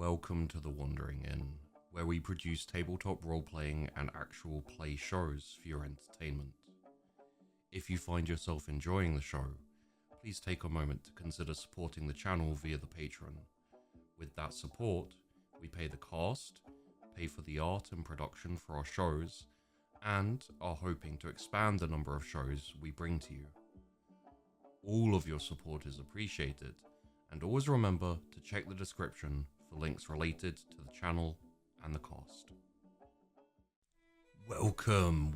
Welcome to the Wandering Inn, where we produce tabletop role-playing and actual play shows for your entertainment. If you find yourself enjoying the show, please take a moment to consider supporting the channel via the Patreon. With that support, we pay the cast, pay for the art and production for our shows, and are hoping to expand the number of shows we bring to you. All of your support is appreciated, and always remember to check the description for links related to the channel and the cast. Welcome,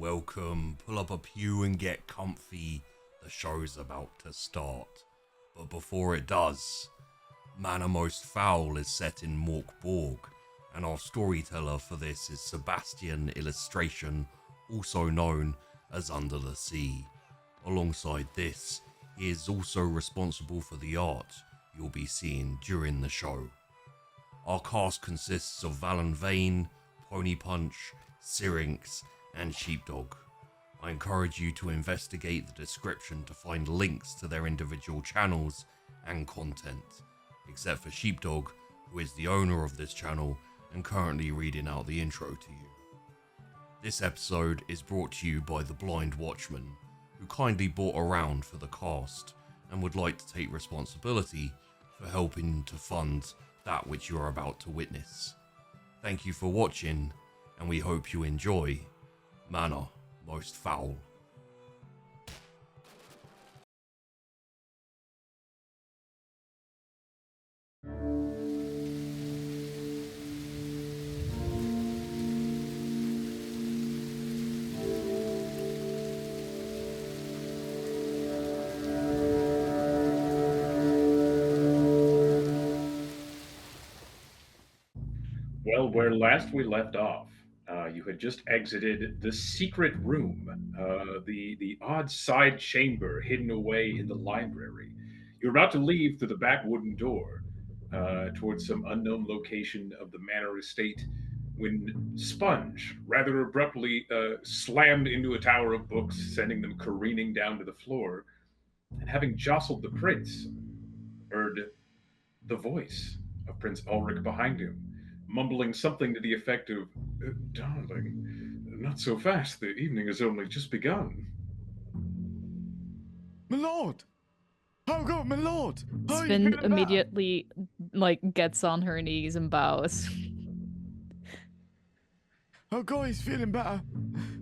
pull up a pew and get comfy, the show's about to start. But before it does, Manor Most Foul is set in MÖRK BORG, and our storyteller for this is Sebastian Illustration, also known as Under the Sea. Alongside this, he is also responsible for the art you'll be seeing during the show. Our cast consists of Valen Vane, Pony Punch, Syrinx, and Sheepdog. I encourage you to investigate the description to find links to their individual channels and content, except for Sheepdog, who is the owner of this channel and currently reading out the intro to you. This episode is brought to you by the Blind Watchman, who kindly bought a round for the cast and would like to take responsibility for helping to fund that which you are about to witness. Thank you for watching, and we hope you enjoy Manor Most Foul. Well, where last we left off, you had just exited the secret room, the odd side chamber hidden away in the library. You're about to leave through the back wooden door towards some unknown location of the Manor estate when Sponge rather abruptly slammed into a tower of books, sending them careening down to the floor, and having jostled the prince, heard the voice of Prince Ulrich behind him, mumbling something to the effect of, Darling, not so fast. The evening has only just begun." My lord! Oh God, my lord! How are you Sven feeling better? immediately gets on her knees and bows. Oh God, he's feeling better.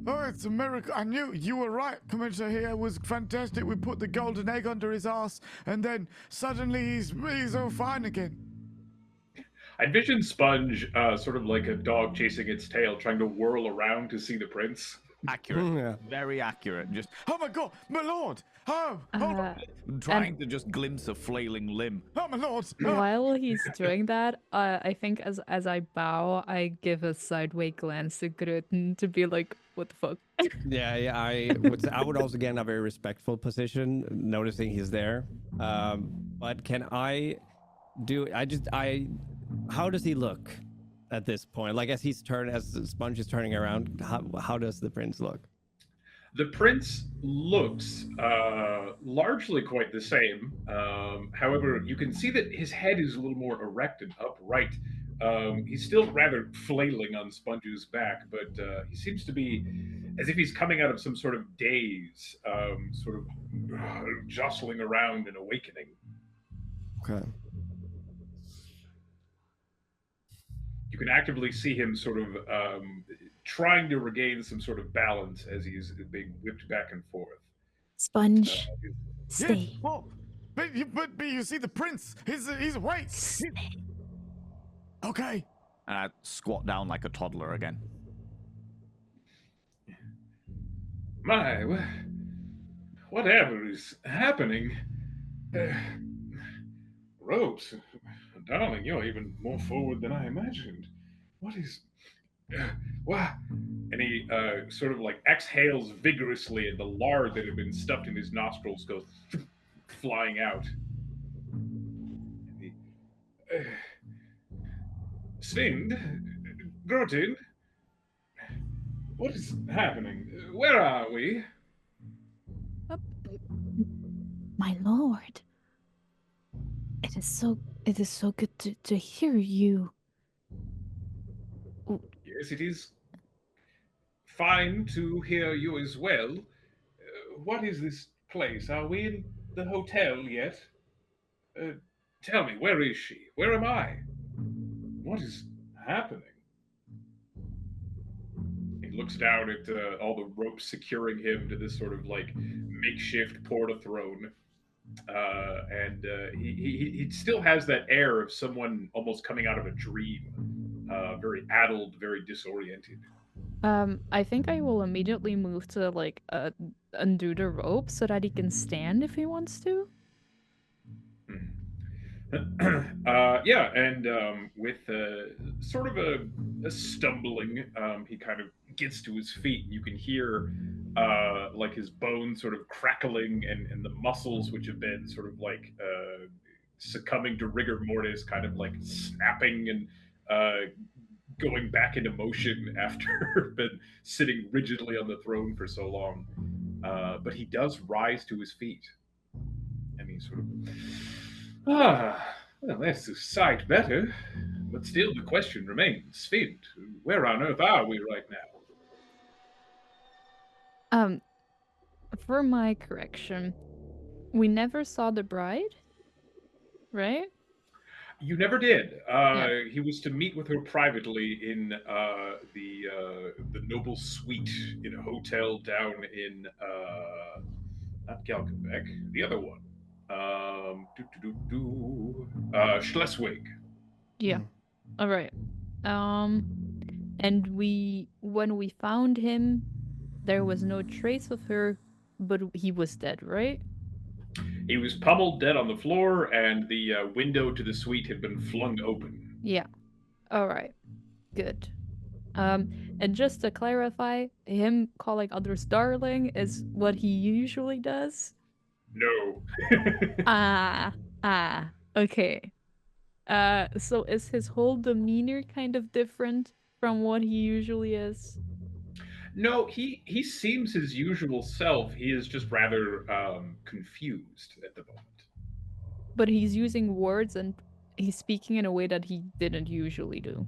Oh, it's a miracle. I knew you were right. Coming to here it was fantastic. We put the golden egg under his ass, and then suddenly he's all fine again. I envision Sponge sort of like a dog chasing its tail, trying to whirl around to see the prince. Accurate. Yeah. Very accurate. Just Oh my God, my lord! Oh, hold on. trying to just glimpse a flailing limb. Oh my lord! Oh. While he's doing that, I think as I bow, I give a sideway glance to Gruten to be like, what the fuck? Yeah. I would also get in a very respectful position, noticing he's there. But can I do? How does he look at this point? Like as Sponge is turning around, how does the prince look? The prince looks largely quite the same. However, you can see that his head is a little more erect and upright. He's still rather flailing on Sponge's back, but he seems to be as if he's coming out of some sort of daze, sort of jostling around and awakening. Okay. You can actively see him sort of trying to regain some sort of balance as he's being whipped back and forth. Sponge, Yeah, stay. well, but you see the prince. He's awake. Stay. Okay. And I squat down like a toddler again. My, whatever is happening? Ropes, darling, you're even more forward than I imagined. What is... Why? And he sort of like exhales vigorously, and the lard that had been stuffed in his nostrils goes flying out. And he, Svind, Grotin, what is happening? Where are we? My lord, it is so good to hear you. Yes, it is fine to hear you as well. What is this place? Are we in the hotel yet? Uh, Tell me, where is she? Where am I? What is happening? He looks down at all the ropes securing him to this sort of like makeshift porta-throne. And he still has that air of someone almost coming out of a dream. Very addled, very disoriented. I think I will immediately move to like undo the rope so that he can stand if he wants to. Yeah, and with sort of a stumbling, he kind of gets to his feet, and you can hear like his bones sort of crackling, and the muscles which have been sort of like succumbing to rigor mortis, kind of like snapping and going back into motion after been sitting rigidly on the throne for so long. But he does rise to his feet, and he sort of well, that's a sight better. But still, the question remains, Fint, where on earth are we right now? For my correction, we never saw the bride, right? You never did. Yeah. He was to meet with her privately in the noble suite in a hotel down in not Galkenbeck, the other one. Schleswig. Yeah. All right. And when we found him, there was no trace of her, but he was dead, right? He was pummeled dead on the floor, and the window to the suite had been flung open. Yeah. All right. Good. And just to clarify, him calling others darling is what he usually does. No. Okay. So is his whole demeanor kind of different from what he usually is? No, he seems his usual self. He is just rather confused at the moment. But he's using words and he's speaking in a way that he didn't usually do.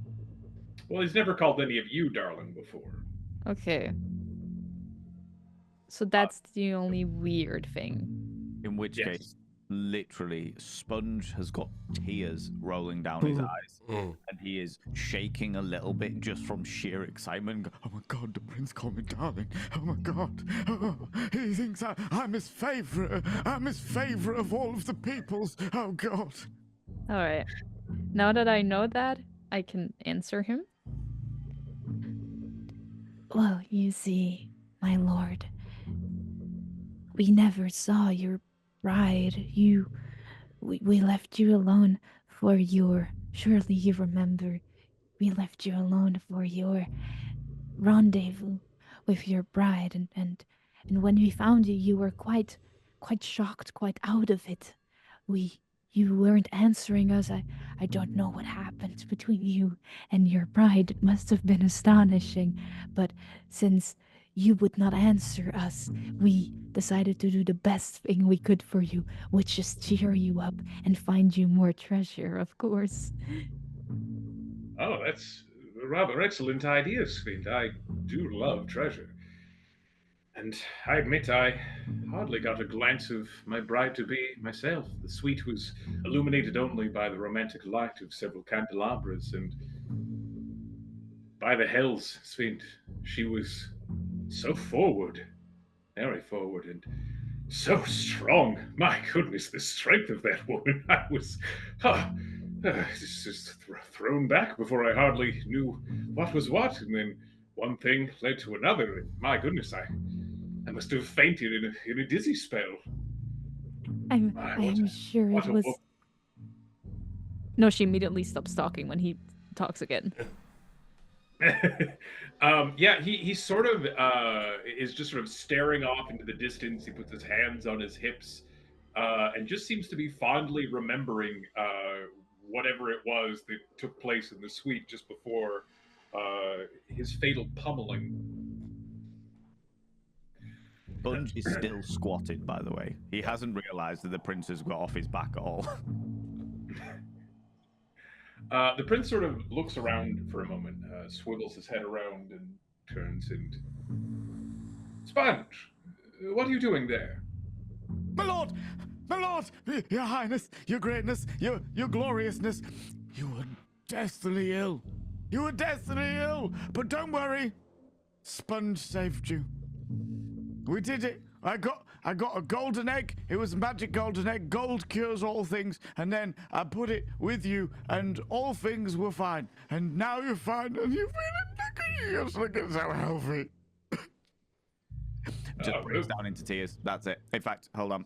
Well, he's never called any of you darling before. Okay. So that's the only weird thing. In which Yes. case, literally, Sponge has got tears rolling down his eyes, and he is shaking a little bit just from sheer excitement. Oh my god, the prince called me darling. Oh my god. Oh, he thinks I'm his favorite. I'm his favorite of all of the peoples. Oh god. All right. Now that I know that, I can answer him. Well, you see, my lord, we never saw your bride. We left you alone for your, surely you remember, we left you alone for your rendezvous with your bride, and when we found you, you were quite shocked, quite out of it. You weren't answering us. I don't know what happened between you and your bride. It must have been astonishing, but since you would not answer us, we decided to do the best thing we could for you, which is cheer you up and find you more treasure, of course. Oh, that's a rather excellent idea, Sphint. I do love treasure. And I admit I hardly got a glance of my bride-to-be myself. The suite was illuminated only by the romantic light of several candelabras, and by the hells, Sphint, she was so forward, very forward, and so strong. My goodness, the strength of that woman. I was just thrown back before I hardly knew what was what, and then one thing led to another, and my goodness, I must have fainted in a dizzy spell. I'm sure it was. No, she immediately stops talking when he talks again. Yeah, he sort of is just sort of staring off into the distance. He puts his hands on his hips and just seems to be fondly remembering whatever it was that took place in the suite just before his fatal pummeling. Sponge is still squatted, by the way. He hasn't realized that the prince has got off his back at all. The prince sort of looks around for a moment, swivels his head around, and turns and. Sponge, what are you doing there? My lord! My lord! Your highness, your greatness, your gloriousness. You were deathly ill. You were deathly ill. But don't worry. Sponge saved you. We did it. I got a golden egg. It was a magic golden egg. Gold cures all things. And then I put it with you, and all things were fine. And now you're fine, and you're feeling you're looking so healthy. Just breaks down into tears. That's it. In fact, hold on.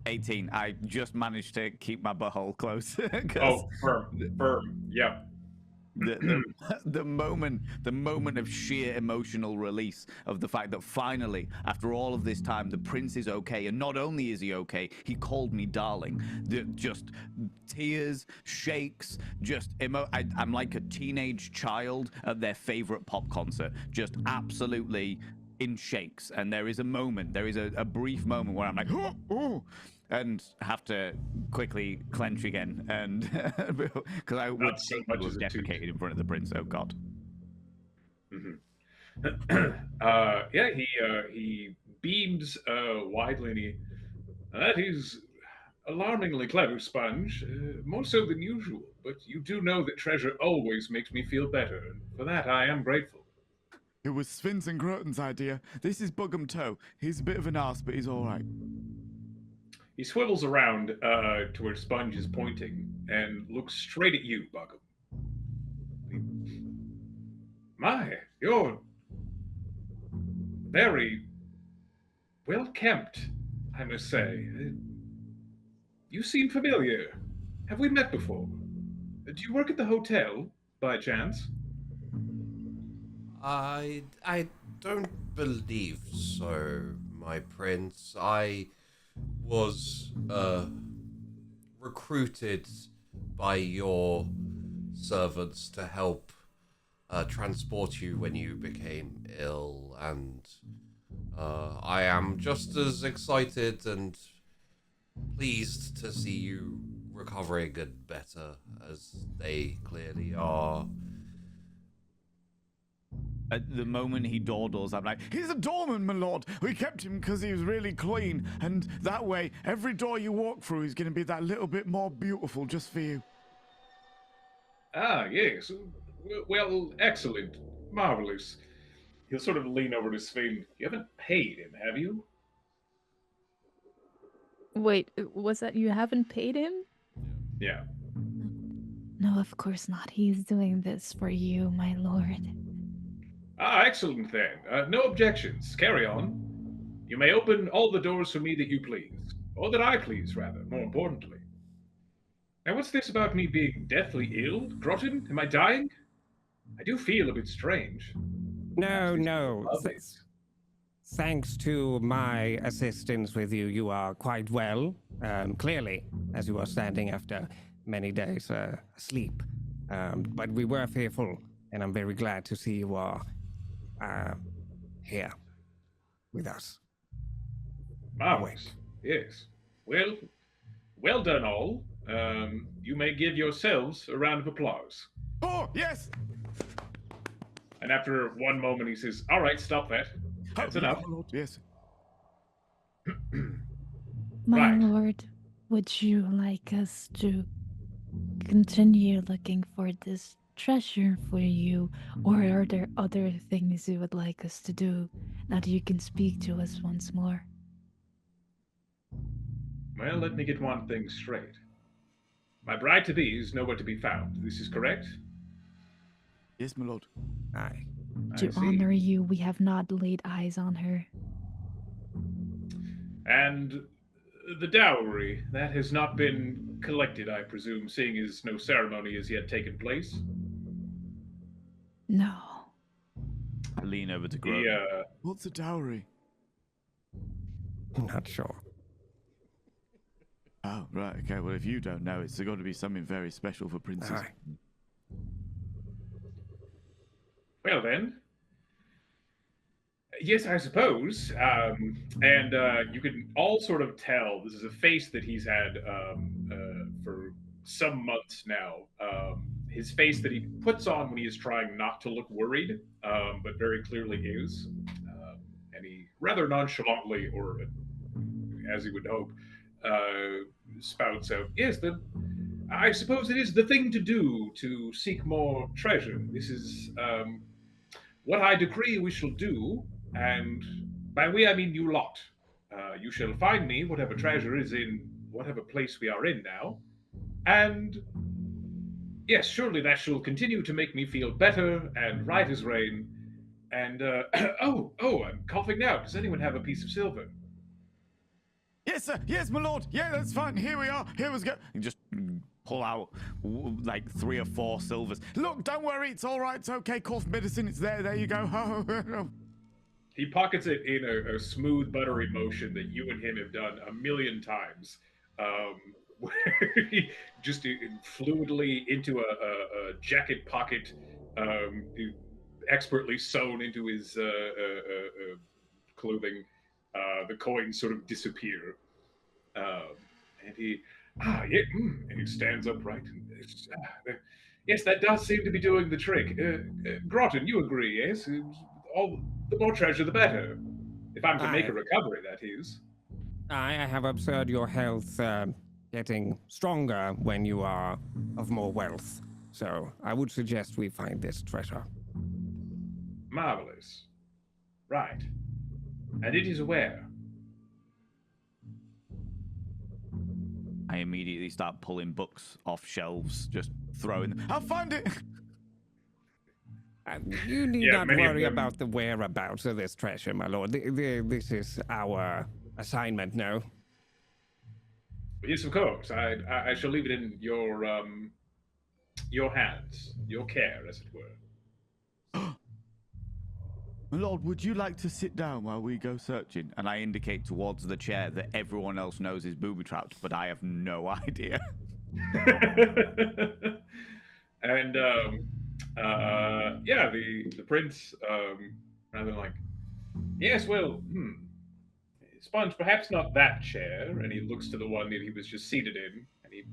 18. I just managed to keep my butthole close. Oh, firm. Yeah. The moment of sheer emotional release of the fact that finally, after all of this time, the prince is okay, and not only is he okay, he called me darling. Just tears, shakes, I'm like a teenage child at their favorite pop concert, just absolutely in shakes. And there is a brief moment where I'm like, oh, and have to quickly clench again, and because I would so much have defecated in front of the prince. Oh God. Yeah, he beams widely, and that is alarmingly clever, Sponge. More so than usual, but you do know that treasure always makes me feel better, and for that I am grateful. It was Svin's and Groton's idea. This is Bug'em Toe. He's a bit of an arse, but he's all right. He swivels around to where Sponge is pointing and looks straight at you, Bug'em. My, you're very well kept, I must say. You seem familiar. Have we met before? Do you work at the hotel, by chance? I don't believe so, my prince. I was recruited by your servants to help transport you when you became ill, and I am just as excited and pleased to see you recovering and better as they clearly are. At the moment he dawdles, I'm like, He's a doorman, my lord. We kept him because he was really clean, and that way, every door you walk through is going to be that little bit more beautiful just for you. Ah, yes. Well, excellent. Marvelous. He'll sort of lean over to Sven. You haven't paid him, have you? Wait, was that you haven't paid him? Yeah. No, of course not. He's doing this for you, my lord. Ah, excellent then. No objections. Carry on. You may open all the doors for me that you please. Or that I please, rather, more importantly. Now, what's this about me being deathly ill? Groton, am I dying? I do feel a bit strange. No. Thanks to my assistance with you, you are quite well, clearly, as you are standing after many days asleep. But we were fearful, and I'm very glad to see you are here with us. Marvelous. Yes. Well done all. You may give yourselves a round of applause. Oh, yes! And after one moment, he says, all right, stop that. That's enough. My lord, yes. My Right. lord, would you like us to continue looking for this treasure for you, or are there other things you would like us to do now that you can speak to us once more? Well, let me get one thing straight. My bride-to-be is nowhere to be found. This is correct? Yes, my lord. Aye. To I see. honor you, we have not laid eyes on her. And the dowry, that has not been collected, I presume, seeing as no ceremony has yet taken place? No. I lean over to Groton. What's a dowry? Not sure. Oh, right, okay. Well, if you don't know, it's got to be something very special for princes. Aye. Well then, Yes, I suppose. And you can all sort of tell this is a face that he's had for some months now. His face that he puts on when he is trying not to look worried, but very clearly is. And he rather nonchalantly, or as he would hope, uh, spouts out, "Yes, I suppose it is the thing to do to seek more treasure. This is what I decree we shall do, and by we I mean you lot. You shall find me whatever treasure is in whatever place we are in now, and yes, surely that shall continue to make me feel better and right as rain. And oh, I'm coughing now. Does anyone have a piece of silver? Yes, sir. Yes, my lord. Yeah, that's fine. Here we are. Here we go. You just pull out like 3 or 4 silvers. Look, don't worry. It's all right. It's okay. Cough medicine. It's there. There you go. He pockets it in a smooth, buttery motion that you and him have done a million times. Where he just fluidly into a jacket pocket, expertly sewn into his clothing. The coins sort of disappear. And he, yeah, and he stands upright. And yes, that does seem to be doing the trick. Groton, you agree, yes? All the more treasure, the better. If I'm to make a recovery, that is. I have observed your health getting stronger when you are of more wealth. So I would suggest we find this treasure. Marvelous. Right. And it is where? I immediately start pulling books off shelves, just throwing them. I'll find it. You need not worry about the whereabouts of this treasure, my lord. This is our assignment, no? Yes, of course. I shall leave it in your hands, your care, as it were. My lord, would you like to sit down while we go searching? And I indicate towards the chair that everyone else knows is booby-trapped, but I have no idea. And yeah, the prince, rather than like, yes, well, Sponge, perhaps not that chair. And he looks to the one that he was just seated in, and he,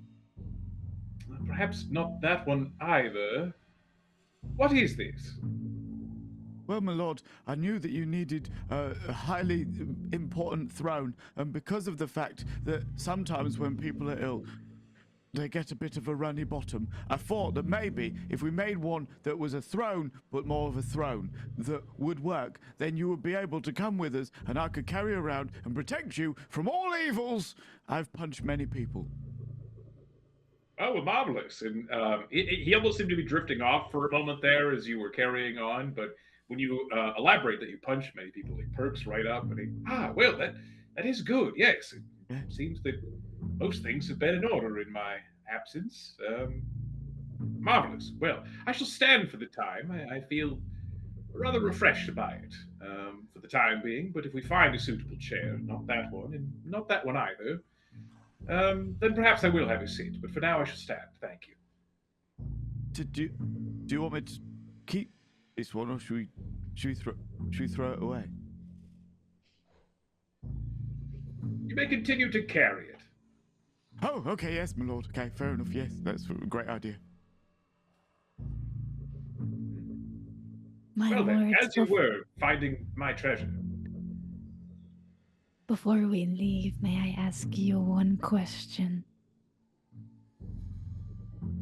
perhaps not that one either. What is this? Well, my lord, I knew that you needed a highly important throne, and because of the fact that sometimes when people are ill, they get a bit of a runny bottom, I thought that maybe if we made one that was a throne, but more of a throne, that would work, then you would be able to come with us, and I could carry around and protect you from all evils. I've punched many people. Oh, well, marvelous. And he almost seemed to be drifting off for a moment there as you were carrying on, but when you elaborate that you punched many people, he perks right up and well, that is good. Yes, it seems that most things have been in order in my absence. Marvelous. Well, I shall stand for the time. I feel rather refreshed by it for the time being, but if we find a suitable chair, not that one, and not that one either, then perhaps I will have a seat, but for now I shall stand. Thank you. Do you want me to keep this one, or should we throw it away? You may continue to carry it. Oh, okay, yes, my lord. Okay, fair enough. Yes, that's a great idea. My well then, lord, as you were finding my treasure. Before we leave, may I ask you one question?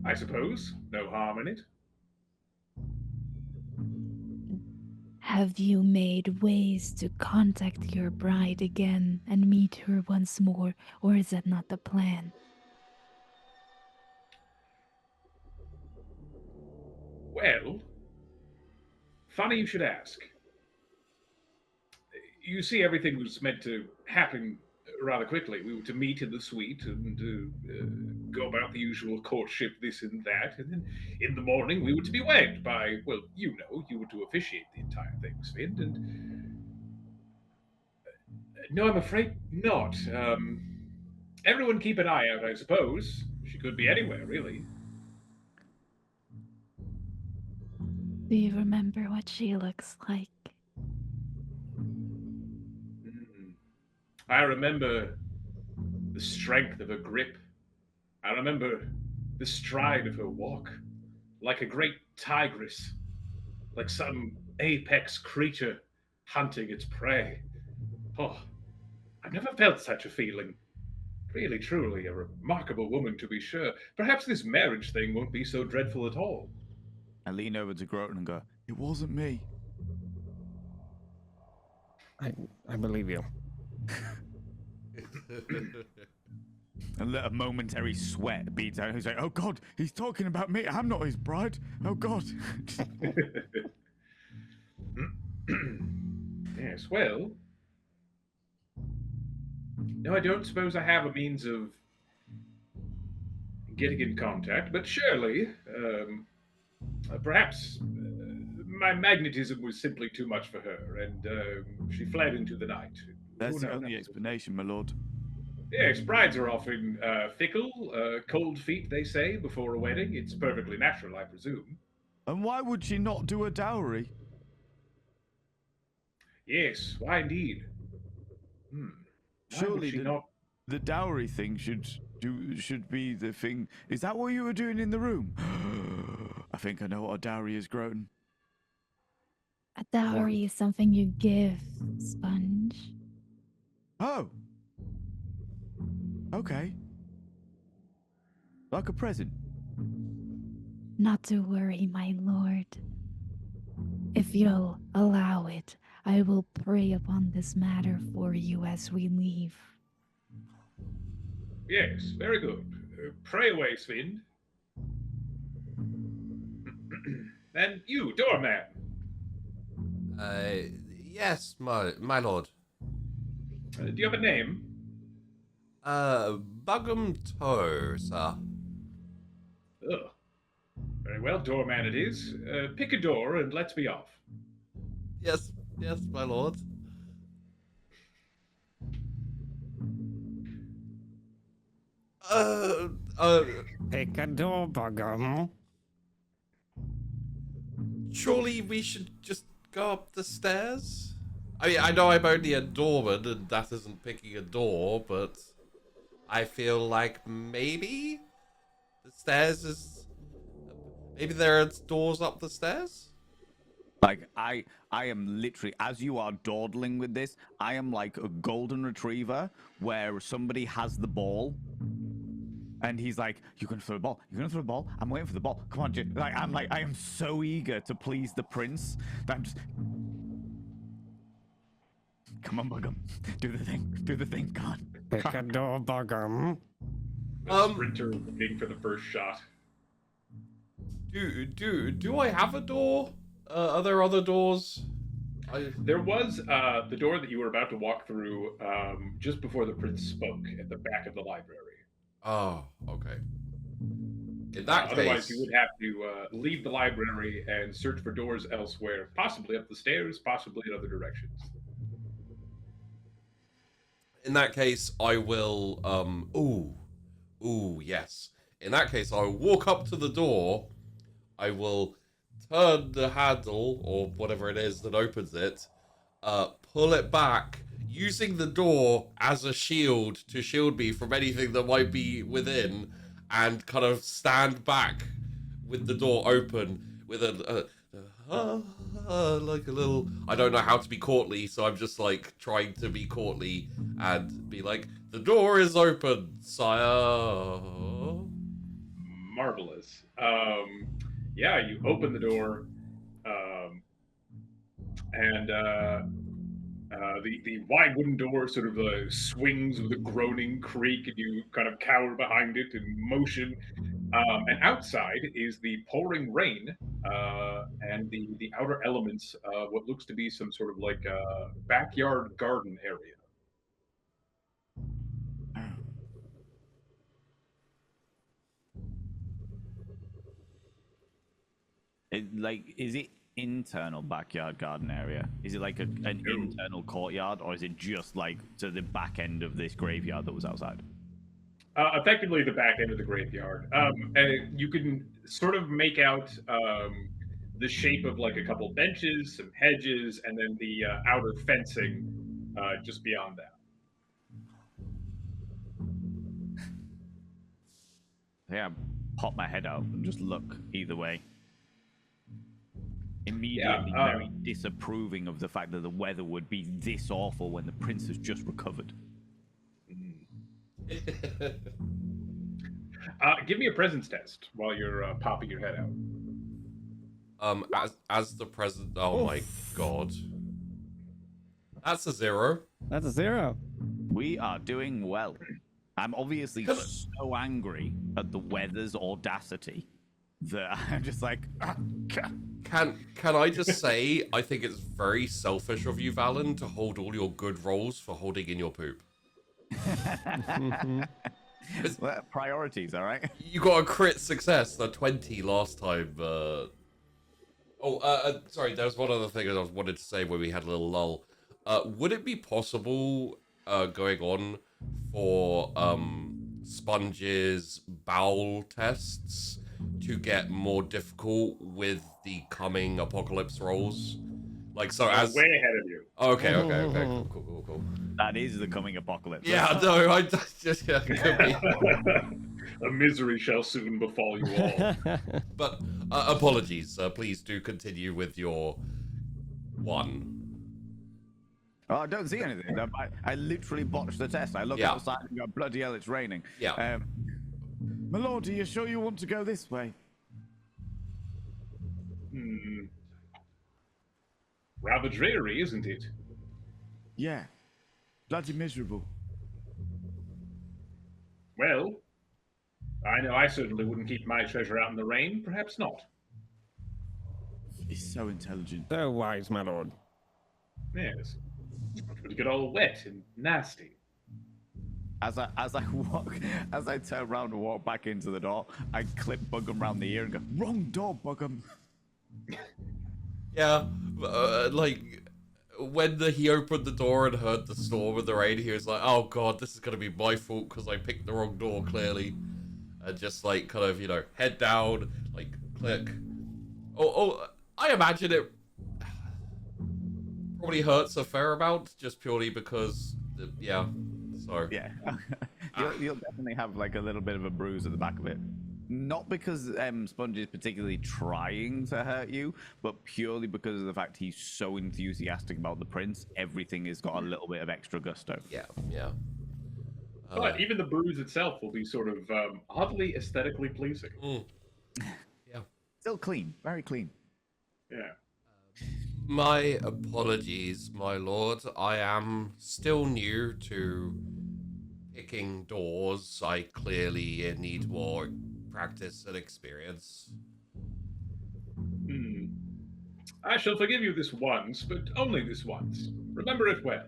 I suppose. No harm in it. Have you made ways to contact your bride again and meet her once more, or is that not the plan? Well, funny you should ask. You see, everything was meant to happen rather quickly. We were to meet in the suite and go about the usual courtship, this and that, and then in the morning we were to be wed by, well, you were to officiate the entire thing, Sven, and no, I'm afraid not. Everyone keep an eye out, I suppose. She could be anywhere, really. Do you remember what she looks like? I remember the strength of her grip. I remember the stride of her walk, like a great tigress, like some apex creature hunting its prey. Oh, I've never felt such a feeling. Really, truly, a remarkable woman to be sure. Perhaps this marriage thing won't be so dreadful at all. I lean over to Groton and go, It wasn't me. I believe you. and let a momentary sweat beads out. He's like, oh God, he's talking about me. I'm not his bride. Oh God. Yes, well. No, I don't suppose I have a means of getting in contact, but surely, perhaps my magnetism was simply too much for her, and she fled into the night. That's Who the knows? only explanation, my lord. Yes, brides are often fickle, cold feet, they say, before a wedding. It's perfectly natural, I presume. And why would she not do a dowry? Yes, why indeed? Why would Surely she not? the dowry thing should be the thing. Is that what you were doing in the room? I think I know what a dowry is, Groton. A dowry is something you give, Sponge. Oh. Okay. Like a present. Not to worry, my lord. If you'll allow it, I will pray upon this matter for you as we leave. Yes, very good. Pray away, Svind. And you, doorman. Yes, my lord. Do you have a name? Buggum Toe, sir. Ugh. Very well, doorman it is. Pick a door and let's be off. Yes, my lord. Pick a door, Buggum. Surely we should just go up the stairs? I mean, I know I'm only a doorman and that isn't picking a door, but I feel like maybe the stairs is... Maybe there are doors up the stairs? Like, I am literally, as you are dawdling with this, I am like a golden retriever where somebody has the ball. And he's like, you're going to throw the ball. You're going to throw the ball. I'm waiting for the ball. Come on, Jim. I am so eager to please the prince that I'm just... Come on, Buggum. Do the thing. Do the thing. Come on. Pick a door, Buggum. The sprinter waiting for the first shot. Do I have a door? Are there other doors? There was the door that you were about to walk through just before the prince spoke at the back of the library. Oh, okay. In that Otherwise, case, you would have to leave the library and search for doors elsewhere, possibly up the stairs, possibly in other directions. in that case, I will. Yes. In that case, I will walk up to the door. I will turn the handle or whatever it is that opens it, pull it back, using the door as a shield to shield me from anything that might be within, and kind of stand back with the door open with like a little... I don't know how to be courtly, so I'm just like trying to be courtly and be like, the door is open, sire. Marvelous. Yeah, you open the door, and the wide wooden door sort of swings with a groaning creak, and you kind of cower behind it and motion. And outside is the pouring rain and the outer elements of what looks to be some sort of like backyard garden area. Is it internal backyard garden area? Is it like an internal courtyard, or is it just like to the back end of this graveyard that was outside? Effectively, the back end of the graveyard. You can sort of make out the shape of like a couple benches, some hedges, and then the outer fencing just beyond that. think I pop my head out and just look either way. Immediately very disapproving of the fact that the weather would be this awful when the prince has just recovered. Give me a presence test while you're popping your head out. As the president. Oh my god. That's a 0. That's a 0. We are doing well. I'm obviously so angry at the weather's audacity that I'm just like. Can I just say, I think it's very selfish of you, Valen, to hold all your good rolls for holding in your poop. Well, priorities, all right? You got a crit success, the 20 last time. Sorry, there was one other thing I wanted to say when we had a little lull. Would it be possible, going on for Sponge's bowel tests to get more difficult with the coming apocalypse rolls? Like, so as way ahead of you. Okay, cool. That is the coming apocalypse. Yeah, no, I just could be. A misery shall soon befall you all. But apologies. Please do continue with your 1. Oh, I don't see anything. I literally botched the test. I look outside and go, bloody hell, it's raining. Yeah. My lord, are you sure you want to go this way? Rather dreary, isn't it? Yeah. Bloody miserable. Well, I know I certainly wouldn't keep my treasure out in the rain. Perhaps not. He's so intelligent. So wise, my lord. Yes. It would get all wet and nasty. As I turn around and walk back into the door, I clip Buggum round the ear and go, Wrong door, Buggum. Yeah, like when he opened the door and heard the storm and the rain, he was like, "Oh god, this is gonna be my fault because I picked the wrong door, clearly." And just like kind of, head down, like click. Oh, I imagine it probably hurts a fair amount just purely because, yeah. So yeah, you'll definitely have like a little bit of a bruise at the back of it. Not because Sponge is particularly trying to hurt you, but purely because of the fact he's so enthusiastic about the prince. Everything has got a little bit of extra gusto. Yeah. But even the bruise itself will be sort of oddly aesthetically pleasing. Yeah. Still clean, very clean. Yeah. My apologies, my lord. I am still new to picking doors. I clearly need more practice and experience. I shall forgive you this once, but only this once. Remember it well.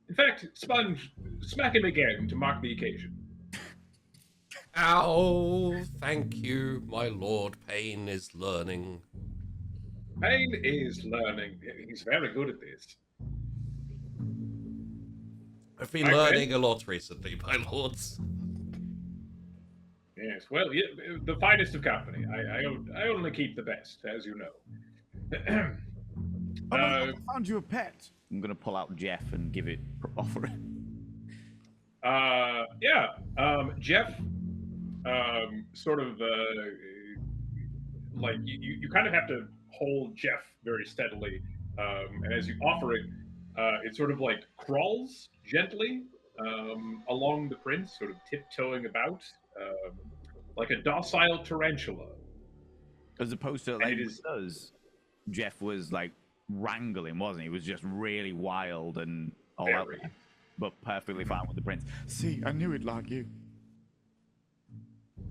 In fact, Sponge, smack him again to mark the occasion. Ow, thank you, my lord. Pain is learning. Pain is learning. He's very good at this. I've been learning a lot recently, my lords. Yes, well, the finest of company. I only keep the best, as you know. I found you a pet. I'm gonna pull out Jeff and offer it. Jeff, sort of, like you kind of have to hold Jeff very steadily, and as you offer it, it sort of like crawls gently along the prince, sort of tiptoeing about, like a docile tarantula. As opposed to like Jeff was like wrangling, wasn't he? He was just really wild and all out there, but perfectly fine with the prince. See, I knew he'd like you.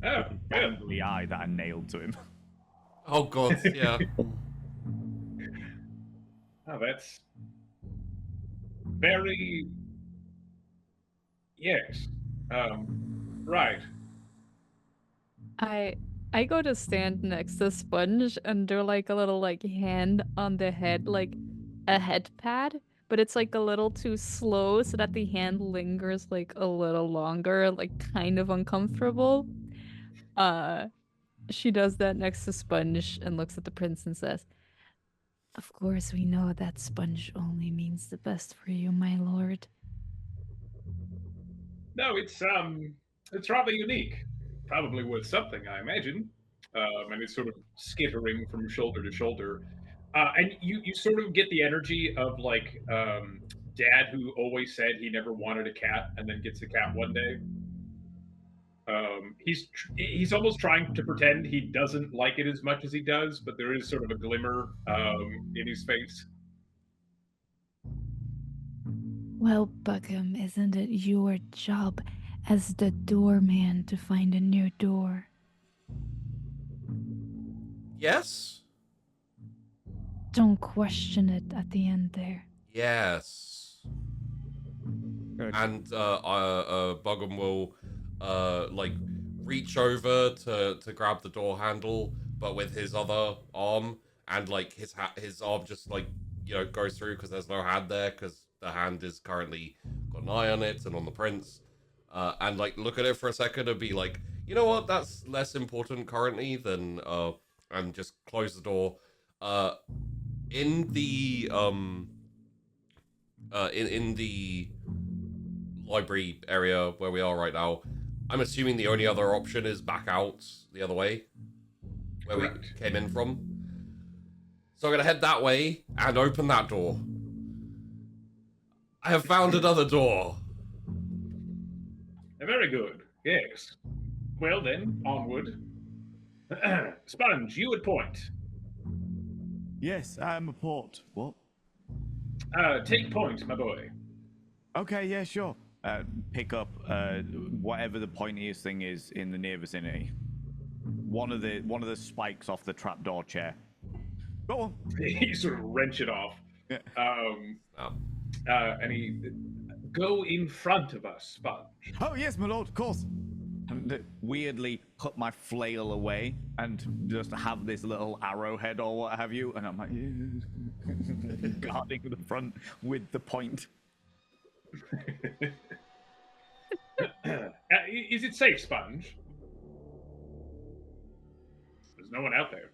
Oh, yeah. The eye that I nailed to him. Oh god, yeah. Oh, that's very... Yes. Right. I go to stand next to Sponge and do like a little like hand on the head, like a head pad, but it's like a little too slow so that the hand lingers like a little longer, like kind of uncomfortable. She does that next to Sponge and looks at the prince and says, Of course we know that Sponge only means the best for you, my lord. No, it's rather unique. probably worth something, I imagine. And it's sort of skittering from shoulder to shoulder. And you sort of get the energy of like dad who always said he never wanted a cat and then gets a cat one day. He's almost trying to pretend he doesn't like it as much as he does, but there is sort of a glimmer in his face. Well, Buckham, isn't it your job as the doorman to find a new door? Yes? Don't question it at the end there. Yes. Good. And Buggum will like reach over to grab the door handle, but with his other arm, and like his arm just like, you know, goes through because there's no hand there, because the hand is currently got an eye on it and on the prince, and like look at it for a second and be like, you know what, that's less important currently than and just close the door. In the in the library area where we are right now, I'm assuming the only other option is back out the other way, where Correct. we came in from. So I'm gonna head that way and open that door. I have found another door. Very good. Yes. Well then, onward. Sponge, you would point. Yes, I am a port. What? Take point, my boy. Okay, yeah, sure. Pick up whatever the pointiest thing is in the near vicinity. One of the spikes off the trapdoor chair. Go on. You sort of wrench it off. Yeah. And he go in front of us, Sponge. Oh, yes, my lord, of course. And weirdly put my flail away and just have this little arrowhead or what have you, and I'm like guarding the front with the point. Is it safe, Sponge? There's no one out there.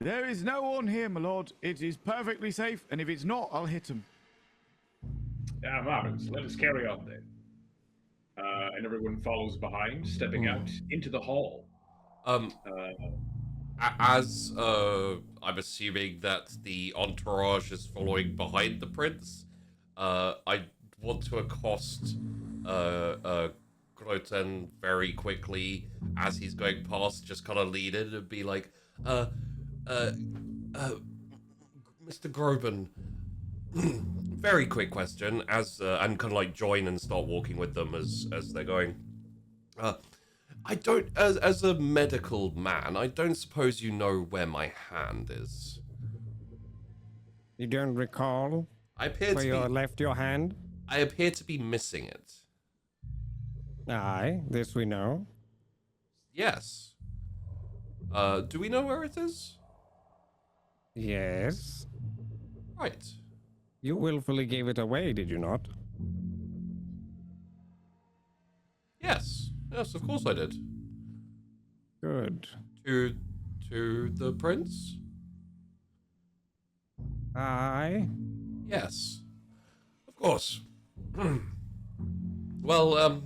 There is no one here, my lord. It is perfectly safe, and if it's not, I'll hit him. Marvelous. Let us carry on then. And everyone follows behind, stepping out into the hall. As I'm assuming that the entourage is following behind the prince, I want to accost Groten very quickly as he's going past, just kind of lean in and be like, Mr. Groban, very quick question, as and kind of like join and start walking with them as they're going. I don't, as a medical man, I don't suppose you know where my hand is. You don't recall I appear where to you be, left your hand? I appear to be missing it. Aye, this we know. Yes. Do we know where it is? Yes. Right. You willfully gave it away, did you not? Yes. Yes, of course I did. Good. To the prince? Aye. Yes. Of course. Well,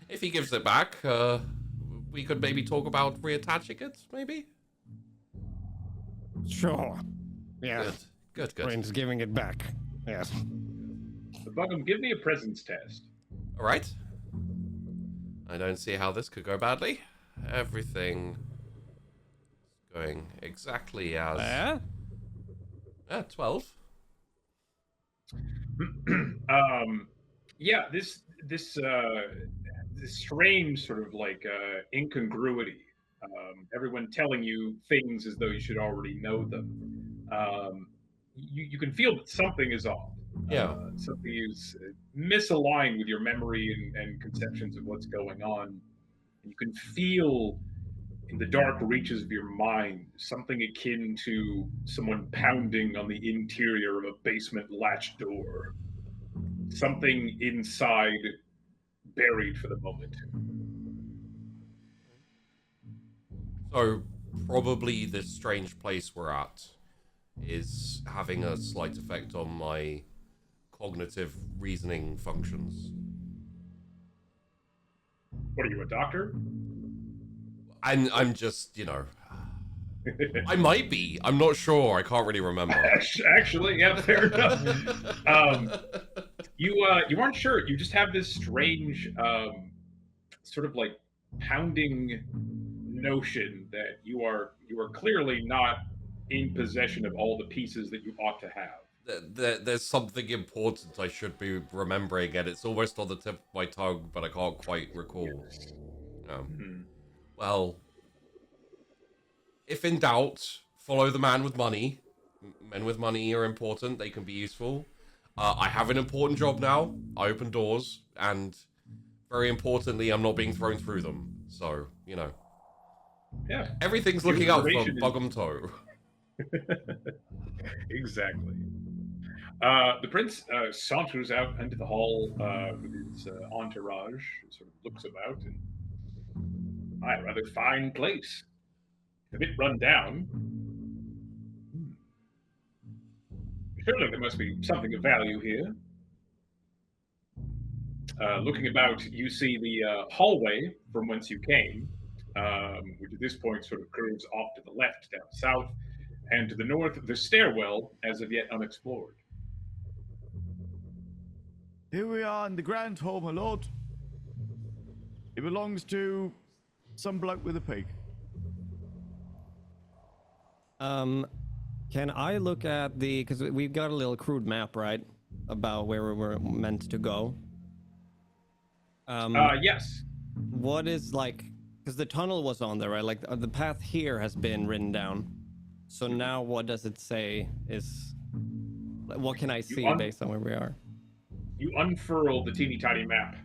if he gives it back, we could maybe talk about reattaching it, maybe? Sure. Yeah. Good. Prince giving it back. Yes. Buckham, give me a presence test. All right. I don't see how this could go badly. Everything is going exactly as... There? 12. Yeah, this strange sort of like incongruity. Everyone telling you things as though you should already know them. You can feel that something is off. Yeah. Something is misaligned with your memory and conceptions of what's going on. And you can feel in the dark reaches of your mind something akin to someone pounding on the interior of a basement latch door. Something inside buried for the moment. So, probably this strange place we're at is having a slight effect on my cognitive reasoning functions. What are you, a doctor? I'm just, you know, I might be. I'm not sure. I can't really remember. Actually, yeah, fair enough. You aren't sure. You just have this strange, sort of like pounding notion that you are clearly not in possession of all the pieces that you ought to have. There's something important I should be remembering, and it's almost on the tip of my tongue, but I can't quite recall. Yes. Well, if in doubt, follow the man with money. Men with money are important. They can be useful. I have an important job now. I open doors, and very importantly, I'm not being thrown through them. So, you know. Yeah. Everything's looking out for Bug'em Toe. Exactly. The prince saunters out into the hall with his entourage, sort of looks about, and a rather fine place. A bit run down. Surely there must be something of value here. Looking about, you see the hallway from whence you came, which at this point sort of curves off to the left, down south, and to the north, the stairwell, as of yet unexplored. Here we are in the grand hall, my lord. It belongs to some bloke with a pig. Can I look at because we've got a little crude map, right? About where we were meant to go. Yes. What is because the tunnel was on there, right? Like the path here has been written down. So now what does it say is, what can I see based on where we are? You unfurl the teeny tiny map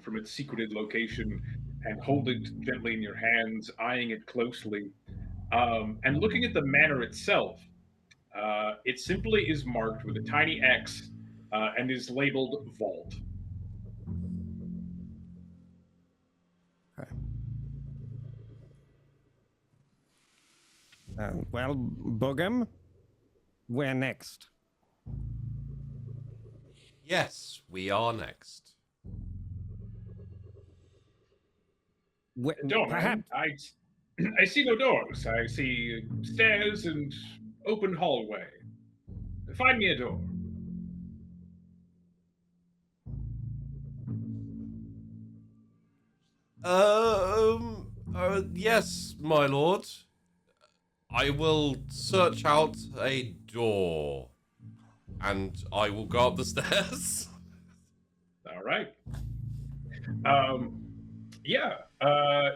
from its secreted location and hold it gently in your hands, eyeing it closely. And looking at the manor itself, it simply is marked with a tiny X and is labeled Vault. Okay. Well, Bug'em, where next? Yes, we are next. Door, Perhaps. I see no doors. I see stairs and open hallway. Find me a door. Yes, my lord. I will search out a door, and I will go up the stairs. All right.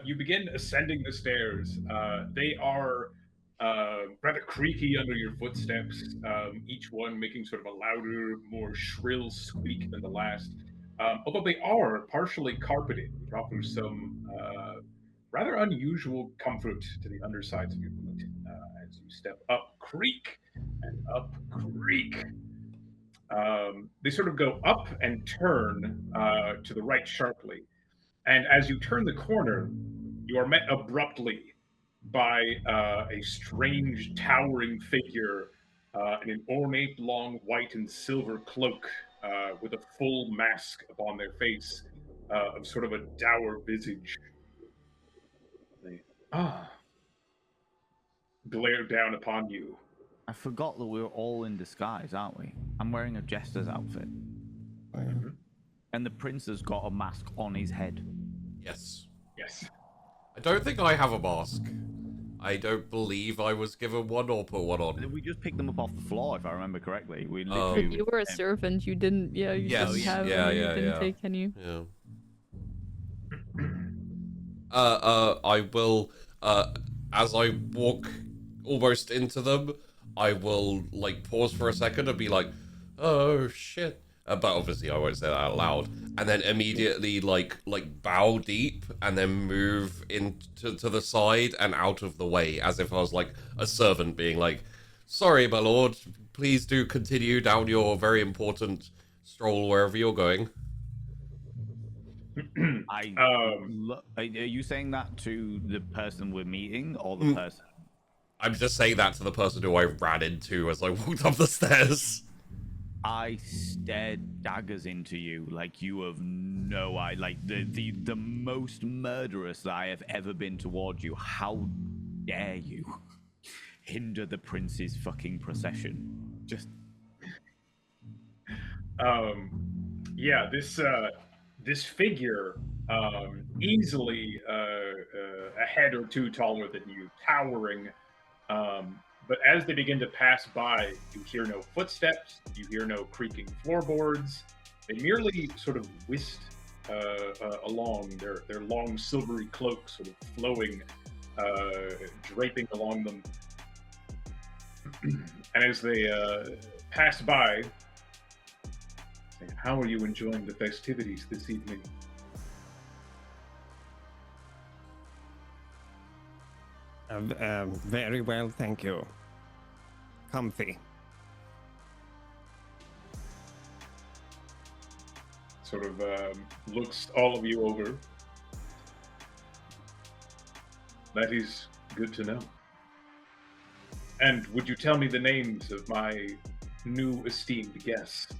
You begin ascending the stairs. They are rather creaky under your footsteps, each one making sort of a louder, more shrill squeak than the last. Although they are partially carpeted, which offers some rather unusual comfort to the undersides of your feet as you step up creak and up creak. They sort of go up and turn to the right sharply. And as you turn the corner, you are met abruptly by a strange, towering figure in an ornate, long white and silver cloak with a full mask upon their face of sort of a dour visage. They glare down upon you. I forgot that we were all in disguise, aren't we? I'm wearing a jester's outfit. Mm-hmm. And the prince has got a mask on his head. Yes. Yes. I don't think I have a mask. I don't believe I was given one or put one on. We just picked them up off the floor, if I remember correctly. We If literally. you were a servant, you didn't. Yeah, you Yes, didn't have. yeah, any, yeah, you didn't yeah. take any. Yeah. I will, as I walk almost into them, I will, pause for a second and be like, oh, shit. But obviously I won't say that out loud. And then immediately, bow deep and then move into the side and out of the way, as if I was, a servant being like, sorry, my lord, please do continue down your very important stroll wherever you're going. Are you saying that to the person we're meeting or the person? I'm just saying that to the person who I ran into as I walked up the stairs. I stare daggers into you like you have no eye, like the most murderous that I have ever been towards you. How dare you hinder the prince's fucking procession? Just Yeah, this figure, easily a head or two taller than you, towering. But as they begin to pass by, you hear no footsteps, you hear no creaking floorboards. They merely sort of whisked along, their long silvery cloaks sort of flowing, draping along them. And as they pass by, say, how are you enjoying the festivities this evening? Very well, thank you. Comfy. Sort of looks all of you over. That is good to know. And would you tell me the names of my new esteemed guests?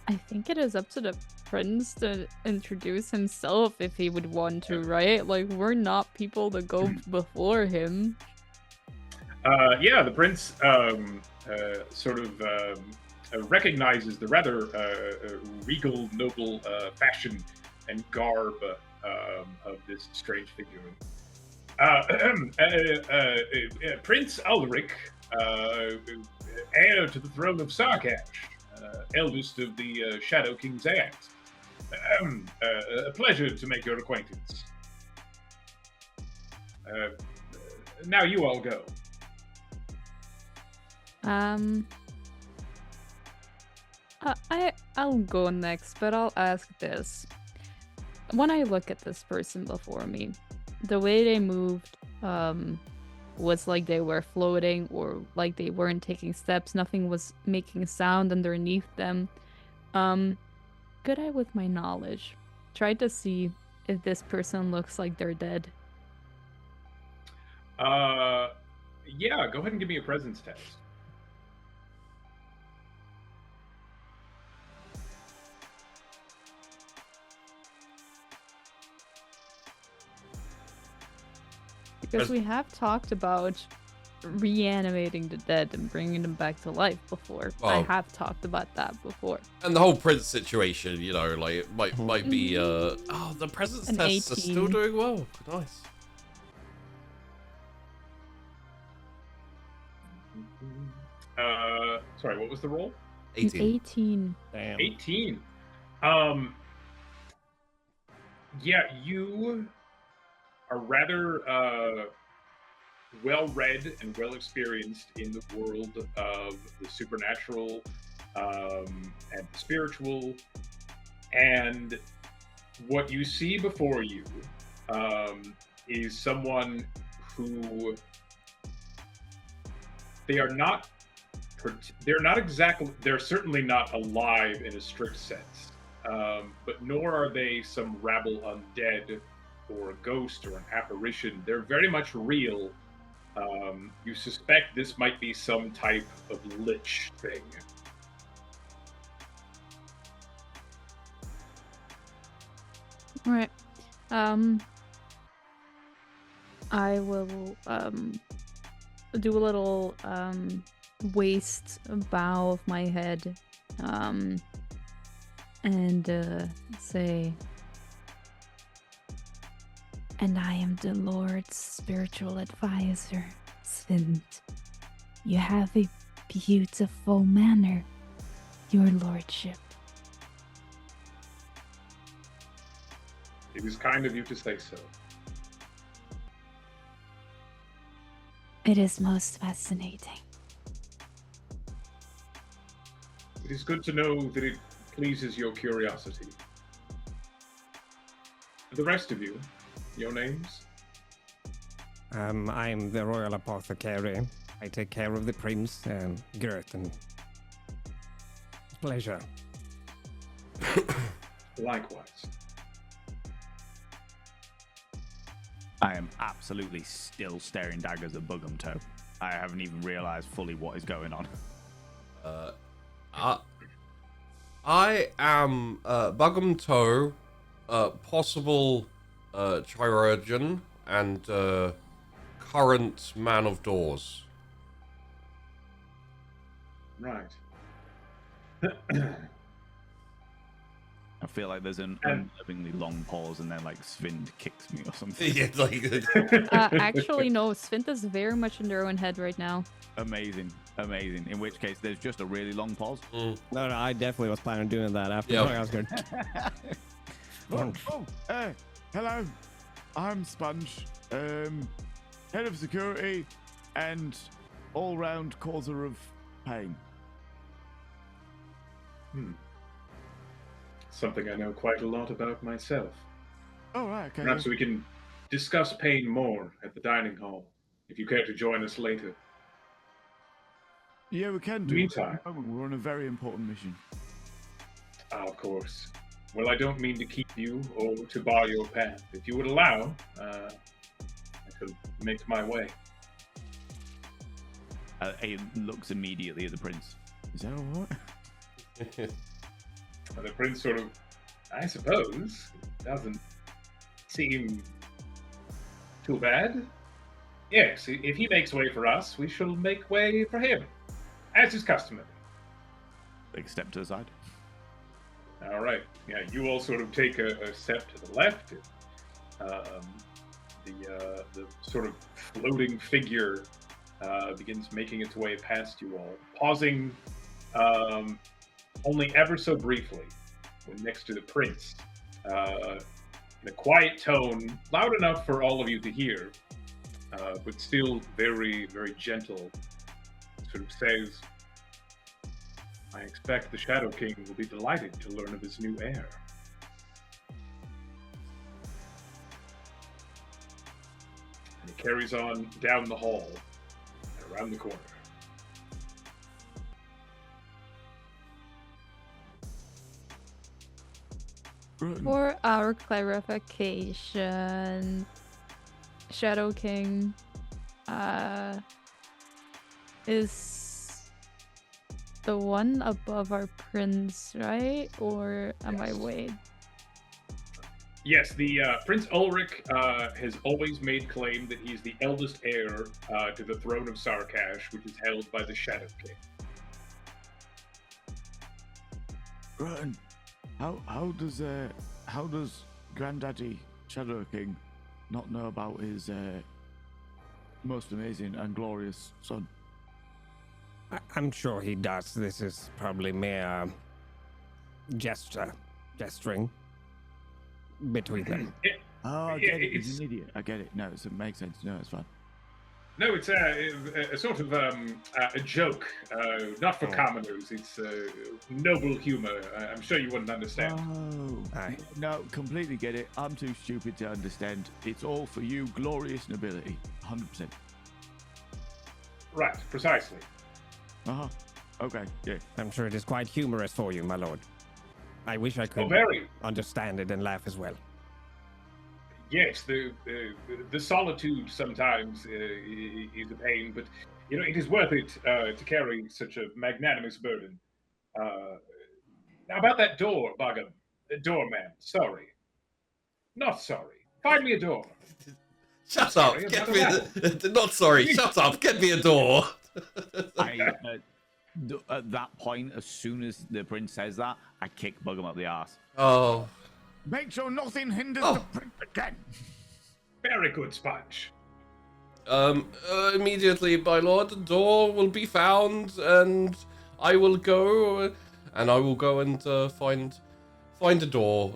I think it is up to the prince to introduce himself if he would want to, right? Like, we're not people that go before him. Yeah, the prince sort of recognizes the rather regal, noble fashion and garb of this strange figure. Prince Ulrich, heir to the throne of Sarkash, eldest of the Shadow King's heirs. A pleasure to make your acquaintance. Now you all go. I'll go next, but I'll ask this. When I look at this person before me, the way they moved was like they were floating or like they weren't taking steps. Nothing was making sound underneath them. Could I, with my knowledge, try to see if this person looks like they're dead? Yeah, go ahead and give me a presence test. Because we have talked about reanimating the dead and bringing them back to life before. I have talked about that before. And the whole prince situation, you know, like it might be the presence An tests 18. are still doing well. Nice. Sorry, what was the roll? 18. 18. Damn. 18. Yeah, you are rather well-read and well-experienced in the world of the supernatural and the spiritual. And what you see before you is someone who they're certainly not alive in a strict sense, but nor are they some rabble undead or a ghost or an apparition. They're very much real. You suspect this might be some type of lich thing. All right. I will do a little waist bow of my head and say, And I am the Lord's spiritual advisor, Svind. You have a beautiful manor, your lordship. It is kind of you to say so. It is most fascinating. It is good to know that it pleases your curiosity. The rest of you, your names? I'm the royal apothecary. I take care of the prince and Gert and pleasure. Likewise. I am absolutely still staring daggers at Bugum Toe. I haven't even realized fully what is going on. I am Bugum Toe, possible chirurgeon, and current man of doors. Right. I feel like there's an unnervingly long pause, and then like Svind kicks me or something. Yeah, like Actually, no. Svint is very much in their own head right now. Amazing, amazing. In which case, there's just a really long pause. No, I definitely was planning on doing that after. Yep. I was going. Hello. I'm Sponge, head of security and all-round causer of pain. Something I know quite a lot about myself. Oh, right, okay. Perhaps we can discuss pain more at the dining hall, if you care to join us later. Yeah, we can do. Meantime. We're on a very important mission. Of course. Well, I don't mean to keep you or to bar your path. If you would allow, I could make my way. He looks immediately at the prince. Is that all right? The prince sort of, I suppose, doesn't seem too bad. Yes, if he makes way for us, we shall make way for him, as is customary. Big step to the side. All right. Yeah, you all sort of take a step to the left. The sort of floating figure begins making its way past you all, pausing only ever so briefly when next to the prince. In a quiet tone, loud enough for all of you to hear, but still very, very gentle, sort of says, I expect the Shadow King will be delighted to learn of his new heir. And he carries on down the hall and around the corner. For our clarification, Shadow King is the one above our prince, right? Or am I way? Yes, the Prince Ulrich has always made claim that he's the eldest heir to the throne of Sarkash, which is held by the Shadow King. Right, and how does Granddaddy Shadow King not know about his most amazing and glorious son? I'm sure he does. This is probably mere gesturing between them. Oh, I get it. He's an idiot. I get it. No, it makes sense. No, it's fine. No, it's a sort of a joke, not for commoners. It's noble humor. I'm sure you wouldn't understand. Oh, Aye. no, completely get it. I'm too stupid to understand. It's all for you, glorious nobility. 100%. Right, precisely. Uh-huh. Okay, yeah. I'm sure it is quite humorous for you, my lord. I wish I could Very. understand it and laugh as well. Yes, the solitude sometimes is a pain, but you know it is worth it to carry such a magnanimous burden. Now about that door, Bugum, doorman. Sorry, not sorry. Find me a door. Shut up! Sorry, Get about me not sorry. Shut up! Get me a door. At that point, as soon as the prince says that, I kick Bugum up the arse. Oh, Make sure nothing hinders Oh. the prince again. Very good, Sponge. immediately, my lord. The door will be found, and I will go and find a door.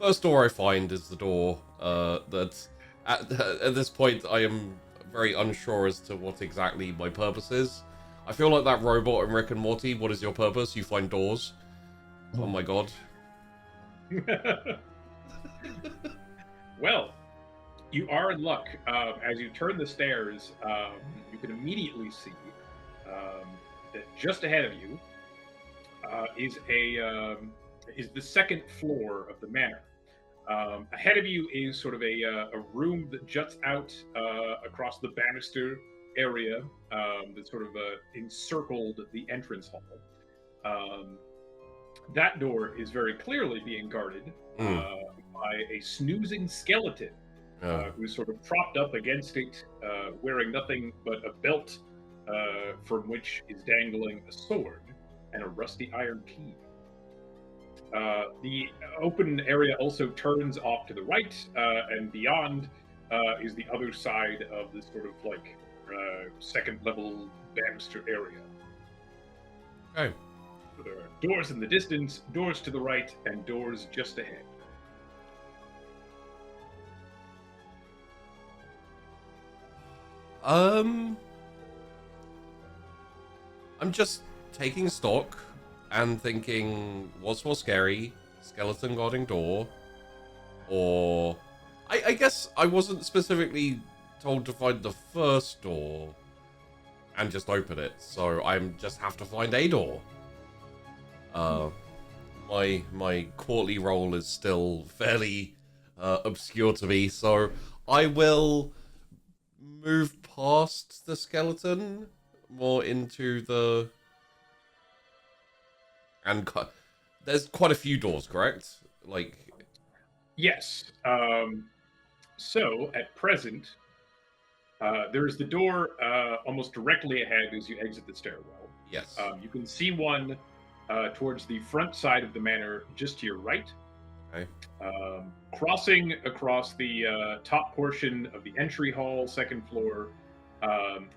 First door I find is the door. That at this point I am very unsure as to what exactly my purpose is. I feel like that robot in Rick and Morty. What is your purpose? You find doors. Oh my god. Well, you are in luck. As you turn the stairs, you can immediately see that just ahead of you is the second floor of the manor. Ahead of you is sort of a room that juts out across the banister area that sort of encircled the entrance hall. That door is very clearly being guarded by a snoozing skeleton who's sort of propped up against it, wearing nothing but a belt from which is dangling a sword and a rusty iron key. The open area also turns off to the right, and beyond is the other side of this sort of like second level banister area. Okay. So there are doors in the distance, doors to the right, and doors just ahead. I'm just taking stock and thinking, what's more scary, skeleton guarding door, or I guess I wasn't specifically told to find the first door and just open it, so I just have to find a door. My courtly role is still fairly obscure to me, so I will move past the skeleton more into the... And there's quite a few doors, correct? Like... Yes. So, at present, there's the door almost directly ahead as you exit the stairwell. Yes. You can see one towards the front side of the manor, just to your right. Okay. Crossing across the top portion of the entry hall, second floor,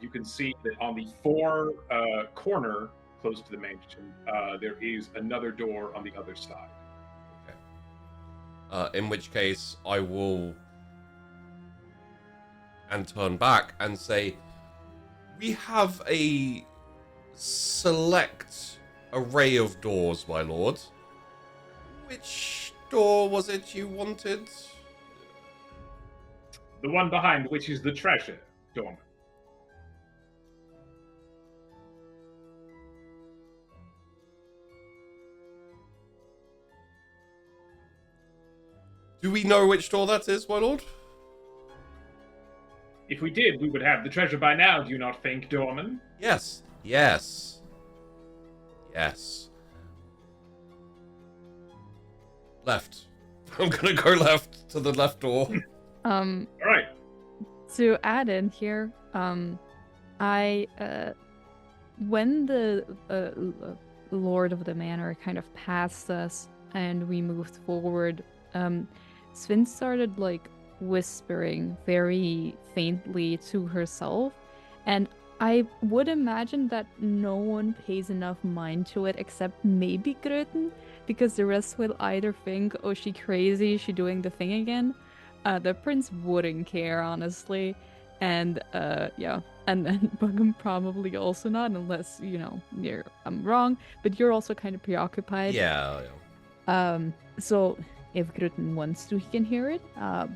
you can see that on the far corner, close to the mansion, there is another door on the other side. Okay. In which case, I will... and turn back and say, we have a select array of doors, my lord. Which door was it you wanted? The one behind which is the treasure, Dorman. Do we know which door that is, my lord? If we did, we would have the treasure by now, do you not think, Dorman? Yes. Yes. Yes. Left. I'm gonna go left to the left door. All right. To add in here, I when the Lord of the Manor kind of passed us and we moved forward, Sven started like whispering very faintly to herself, and I would imagine that no one pays enough mind to it except maybe Gröten, because the rest will either think, oh, she crazy, she doing the thing again. The prince wouldn't care, honestly, and yeah, and then Bugum probably also not, unless, you know, I'm wrong, but you're also kind of preoccupied. Yeah. So if Gröten wants to, he can hear it,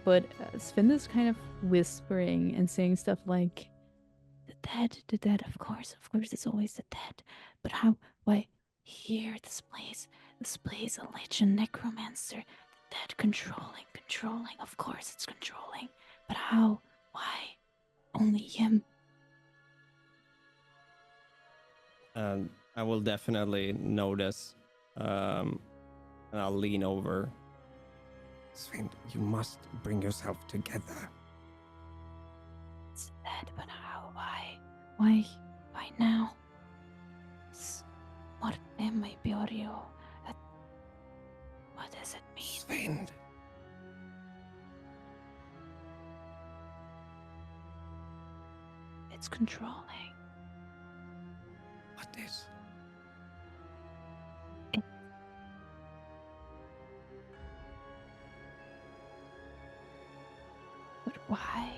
but Sven is kind of whispering and saying stuff like, The dead, of course, it's always the dead. But how, why, here, this place a legend necromancer, the dead controlling, of course it's controlling. But how, why, only him? I will definitely notice, and I'll lean over. Sven, you must bring yourself together. It's dead, but how, why now? Mortem Biorio. What does it mean? Sven. It's controlling. What is? But why?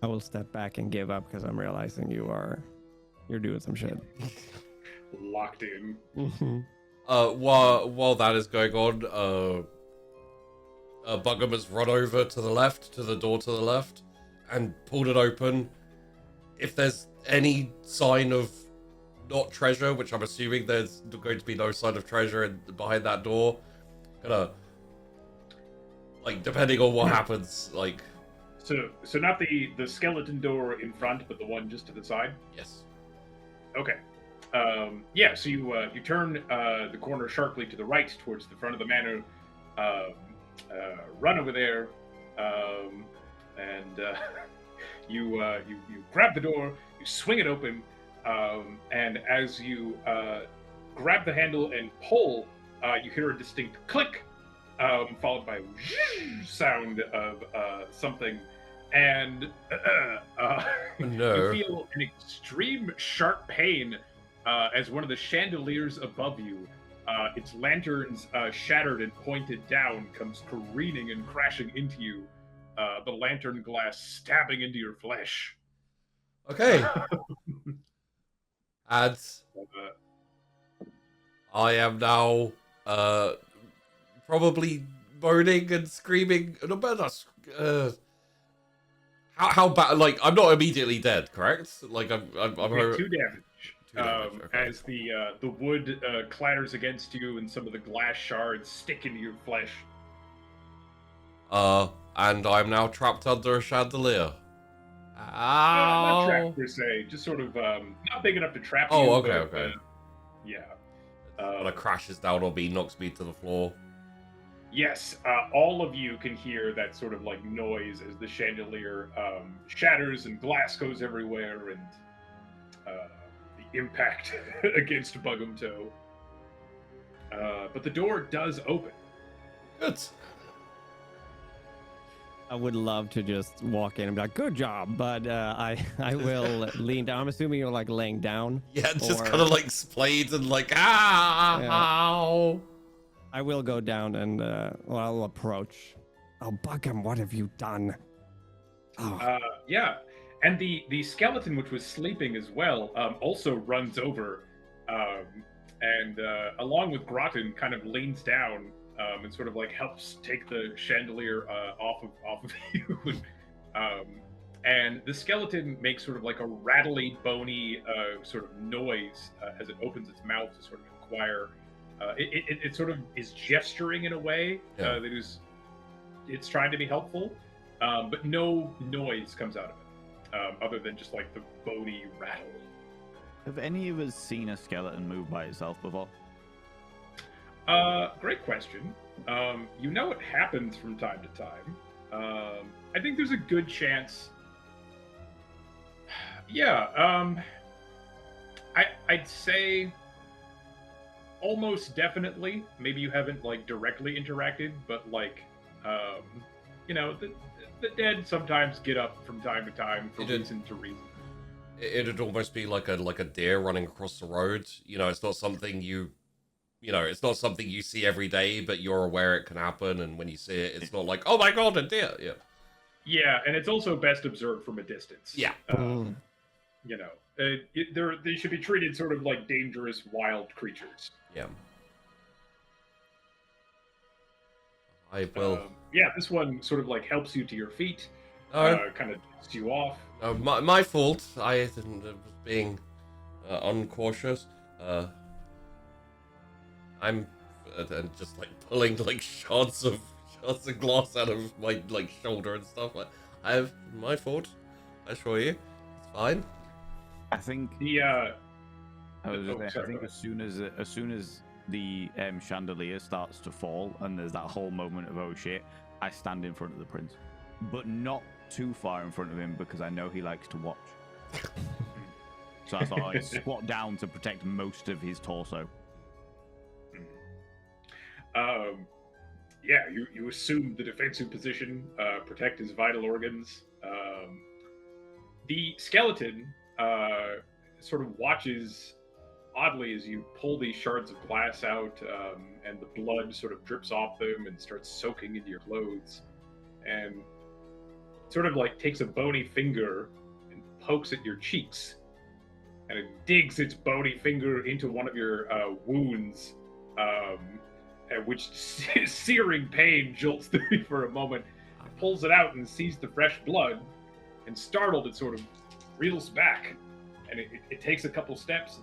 I will step back and give up because I'm realizing you're doing some shit. Locked in. While that is going on, Bugum has run over to the left, to the door to the left, and pulled it open. If there's any sign of not treasure, which I'm assuming there's going to be no sign of treasure behind that door. Gonna, like, depending on what happens, like... So not the skeleton door in front, but the one just to the side? Yes. Okay. Yeah, so you turn the corner sharply to the right towards the front of the manor, run over there, and you grab the door, you swing it open, and as you grab the handle and pull, you hear a distinct click, followed by a sound of something, and No. you feel an extreme sharp pain as one of the chandeliers above you, its lanterns shattered and pointed down, comes careening and crashing into you, the lantern glass stabbing into your flesh. Okay. And I am now probably moaning and screaming. No, but that's, how bad? Like, I'm not immediately dead, correct? Like, I'm You take 2 damage. Okay. As the wood clatters against you and some of the glass shards stick into your flesh. And I'm now trapped under a chandelier. Not Ow. trapped per se, just sort of not big enough to trap you. Oh, okay, but, okay. Yeah. When it crashes down on me, knocks me to the floor. Yes, all of you can hear that sort of like noise as the chandelier shatters and glass goes everywhere, and the impact against Bug'em Toe. But the door does open. Good. I would love to just walk in and be like, "Good job," but I will lean down. I'm assuming you're like laying down. Yeah, it's just Or- kind of like splayed and like, ow. I will go down and I'll approach. Oh, Buckham, what have you done? Oh, Yeah, and the skeleton, which was sleeping as well, also runs over, and along with Groton, kind of leans down and sort of like helps take the chandelier off of you. And the skeleton makes sort of like a rattly, bony sort of noise as it opens its mouth to sort of inquire. It sort of is gesturing in a way Yeah. it's trying to be helpful, but no noise comes out of it, other than just like the bony rattle. Have any of us seen a skeleton move by itself before? Great question. You know it happens from time to time. I think there's a good chance. Yeah, I'd say almost definitely. Maybe you haven't like directly interacted, but like, you know, the dead sometimes get up from time to time for reason to reason. It'd almost be like a deer running across the road. You know, it's not something it's not something you see every day, but you're aware it can happen. And when you see it, it's not like, oh my god, a deer. Yeah. Yeah, and it's also best observed from a distance. Yeah. You know, they should be treated sort of like dangerous wild creatures. Yeah. I will. Yeah, this one sort of like helps you to your feet, No, kind of dusts you off. no, my fault. I was being uncautious. I'm just like pulling like shards of glass out of my like shoulder and stuff. I have my fault. I assure you, it's fine. I think The I was Oh, gonna say, sorry, I think go as soon as the chandelier starts to fall and there's that whole moment of oh shit, I stand in front of the prince, but not too far in front of him because I know he likes to watch. So I thought I'd squat down to protect most of his torso. yeah, you assume the defensive position, protect his vital organs. The skeleton sort of watches oddly as you pull these shards of glass out, and the blood sort of drips off them and starts soaking into your clothes, and sort of like takes a bony finger and pokes at your cheeks, and it digs its bony finger into one of your wounds, at which searing pain jolts through you for a moment. It pulls it out and sees the fresh blood, and startled, it sort of reels back. and it takes a couple steps,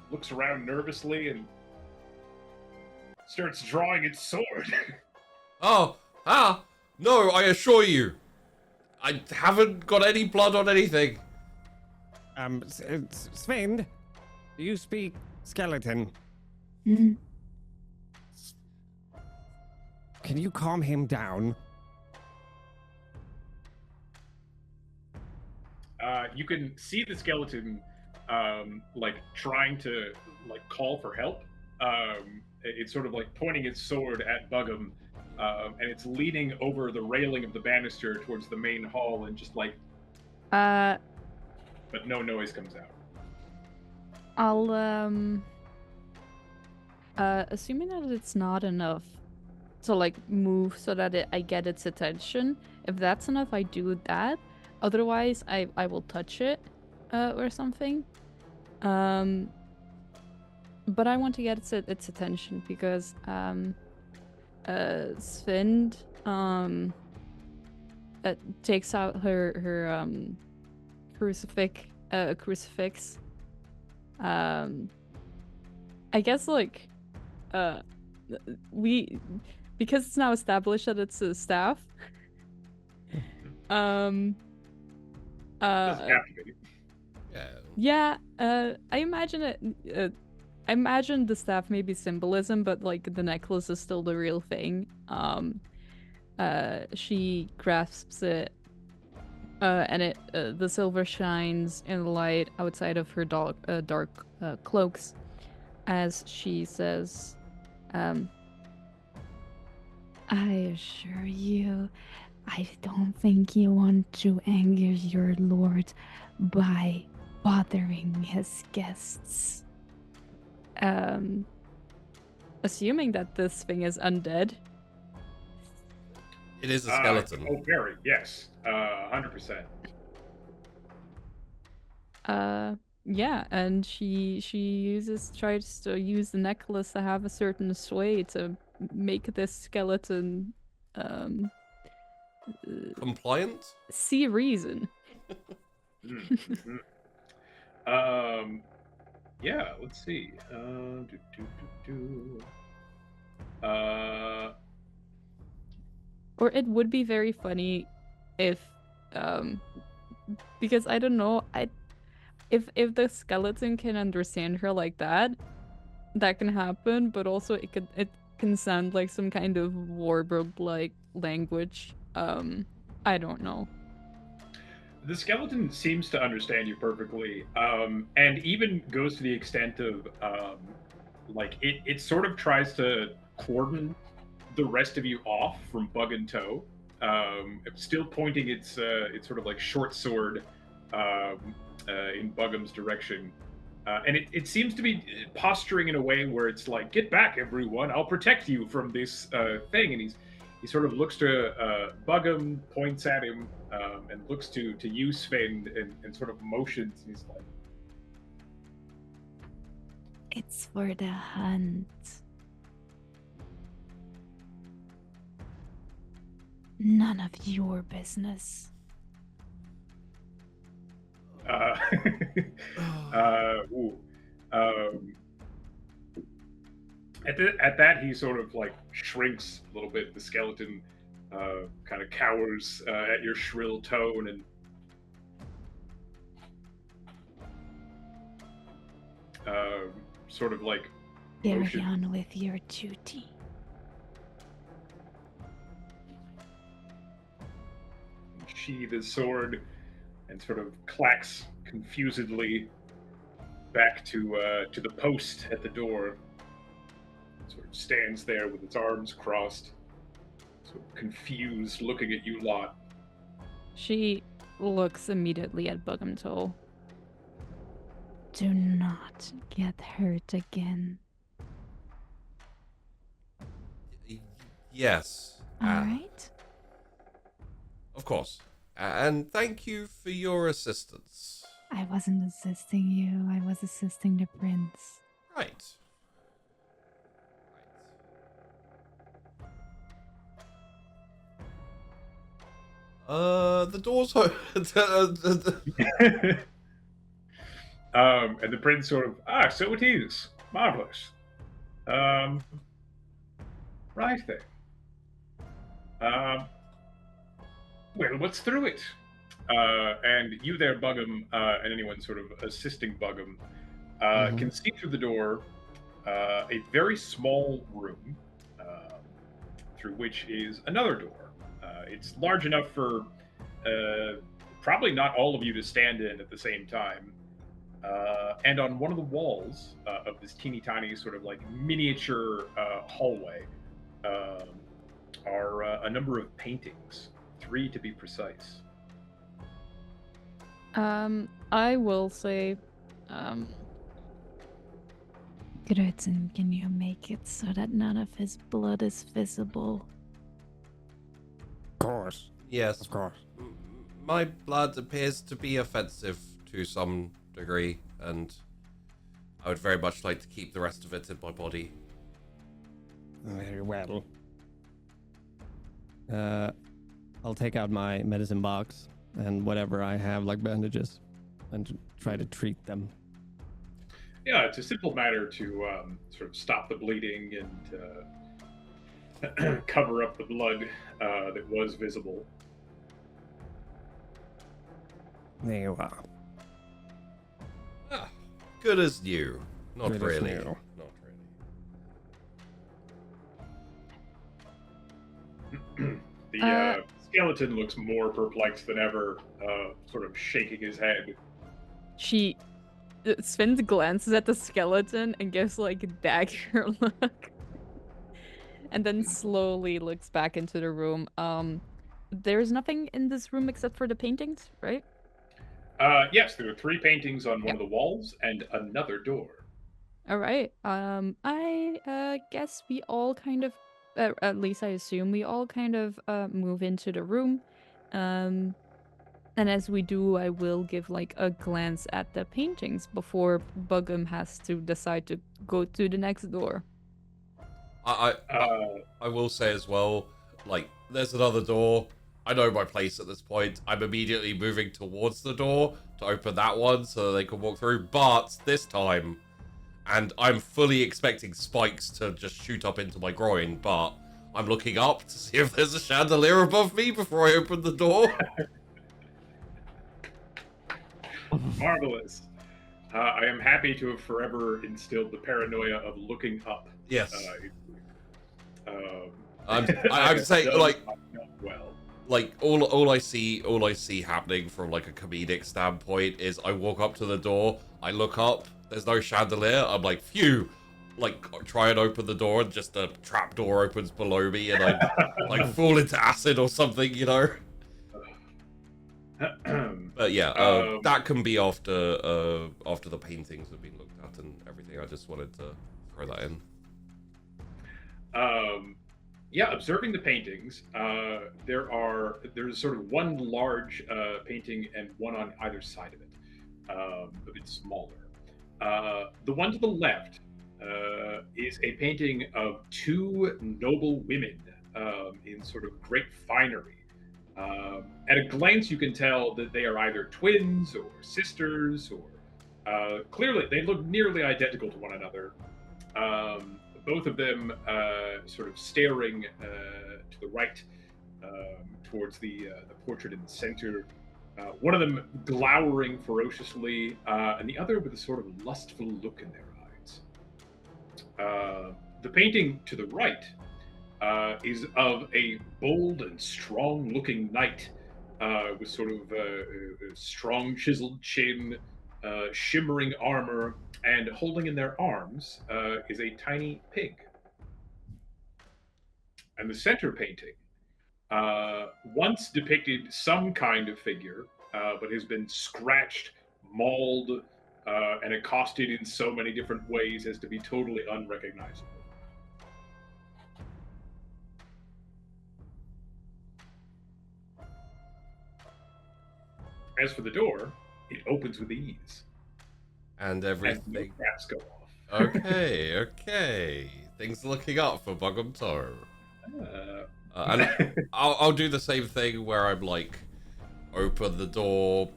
looks around nervously, and starts drawing its sword. No, I assure you, I haven't got any blood on anything. Sven, do you speak skeleton? Mm. Can you calm him down? You can see the skeleton, like trying to like call for help. It's sort of like pointing its sword at Buggum, and it's leaning over the railing of the banister towards the main hall, and just like, but no noise comes out. I'll assuming that it's not enough to like move so that I get its attention. If that's enough, I do that. Otherwise, I will touch it or something. But I want to get its attention because Svind takes out her crucifix. I guess like because it's now established that it's a staff. Doesn't have to be. Yeah, I imagine it. I imagine the staff may be symbolism, but like the necklace is still the real thing. She grasps it, and the silver shines in the light outside of her dark cloaks, as she says, I assure you, I don't think you want to anger your lord by bothering his guests. Assuming that this thing is undead. It is a skeleton. Very, yes. 100%. Yeah, and she tries to use the necklace to have a certain sway to make this skeleton Compliant? see reason. Mm-hmm. Yeah, let's see. Or it would be very funny if because I don't know, if the skeleton can understand her like that can happen, but also it can sound like some kind of warbird like language. I don't know. The skeleton seems to understand you perfectly, and even goes to the extent of, like, it sort of tries to cordon the rest of you off from bug and toe, still pointing its sort of like short sword in Bugham's direction. And it seems to be posturing in a way where it's like, get back, everyone, I'll protect you from this thing. And he sort of looks to Bugham, points at him, and looks to you, Sven, and sort of motions. And he's like, It's for the hunt. None of your business. Ooh. At that, he sort of like shrinks a little bit. The skeleton kind of cowers at your shrill tone and sort of like Carry on with your duty. sheathes his sword and sort of clacks confusedly back to the post at the door. Sort of stands there with its arms crossed, sort of confused, looking at you lot. She looks immediately at Bugham Toll. Do not get hurt again. Yes. All right? Of course. And thank you for your assistance. I wasn't assisting you. I was assisting the prince. Right. The door's open. And the prince sort of, so it is. Marvelous. Right then. Well, what's through it? And you there, Buggum, and anyone sort of assisting Buggum, can see through the door a very small room through which is another door. It's large enough for probably not all of you to stand in at the same time. And on one of the walls of this teeny tiny sort of like miniature hallway are a number of paintings, 3 to be precise. I will say, Gretchen, can you make it so that none of his blood is visible? Of course. Yes, Of course. my blood appears to be offensive to some degree, and I would very much like to keep the rest of it in my body. Very well. I'll take out my medicine box and whatever I have, like bandages, and try to treat them. Yeah, it's a simple matter to sort of stop the bleeding and cover up the blood that was visible. There you are. Good as new. Not Good as really. new. Not really. The skeleton looks more perplexed than ever, sort of shaking his head. Sven glances at the skeleton and gives like a dagger look. And then slowly looks back into the room. There's nothing in this room except for the paintings, right? Yes, there are 3 paintings on one of the walls and another door. All right. I guess we all kind of, at least I assume we all kind of move into the room. And as we do, I will give like a glance at the paintings before Buggum has to decide to go to the next door. I will say as well, like, there's another door. I know my place at this point. I'm immediately moving towards the door to open that one so they can walk through. But this time, and I'm fully expecting spikes to just shoot up into my groin, but I'm looking up to see if there's a chandelier above me before I open the door. Marvelous. I am happy to have forever instilled the paranoia of looking up. Yes. I'm saying, like, well. Like all I see happening from like a comedic standpoint is I walk up to the door, I look up, there's no chandelier, I'm like, phew, like try and open the door and just a trap door opens below me and I like fall into acid or something, you know. But yeah, that can be after the paintings have been looked at and everything. I just wanted to throw that in. Yeah, observing the paintings, there's sort of one large painting and one on either side of it, a bit smaller. The one to the left is a painting of 2 noble women in sort of great finery. At a glance, you can tell that they are either twins or sisters, or clearly they look nearly identical to one another. Both of them sort of staring to the right towards the portrait in the center. One of them glowering ferociously, and the other with a sort of lustful look in their eyes. The painting to the right is of a bold and strong-looking knight with sort of a strong chiseled chin, shimmering armor, and holding in their arms is a tiny pig. And the center painting once depicted some kind of figure, but has been scratched, mauled, and accosted in so many different ways as to be totally unrecognizable. As for the door, it opens with ease. And And everything. no cracks go off. Okay. Things looking up for Buggum Toe. And I'll do the same thing where I'm like, open the door,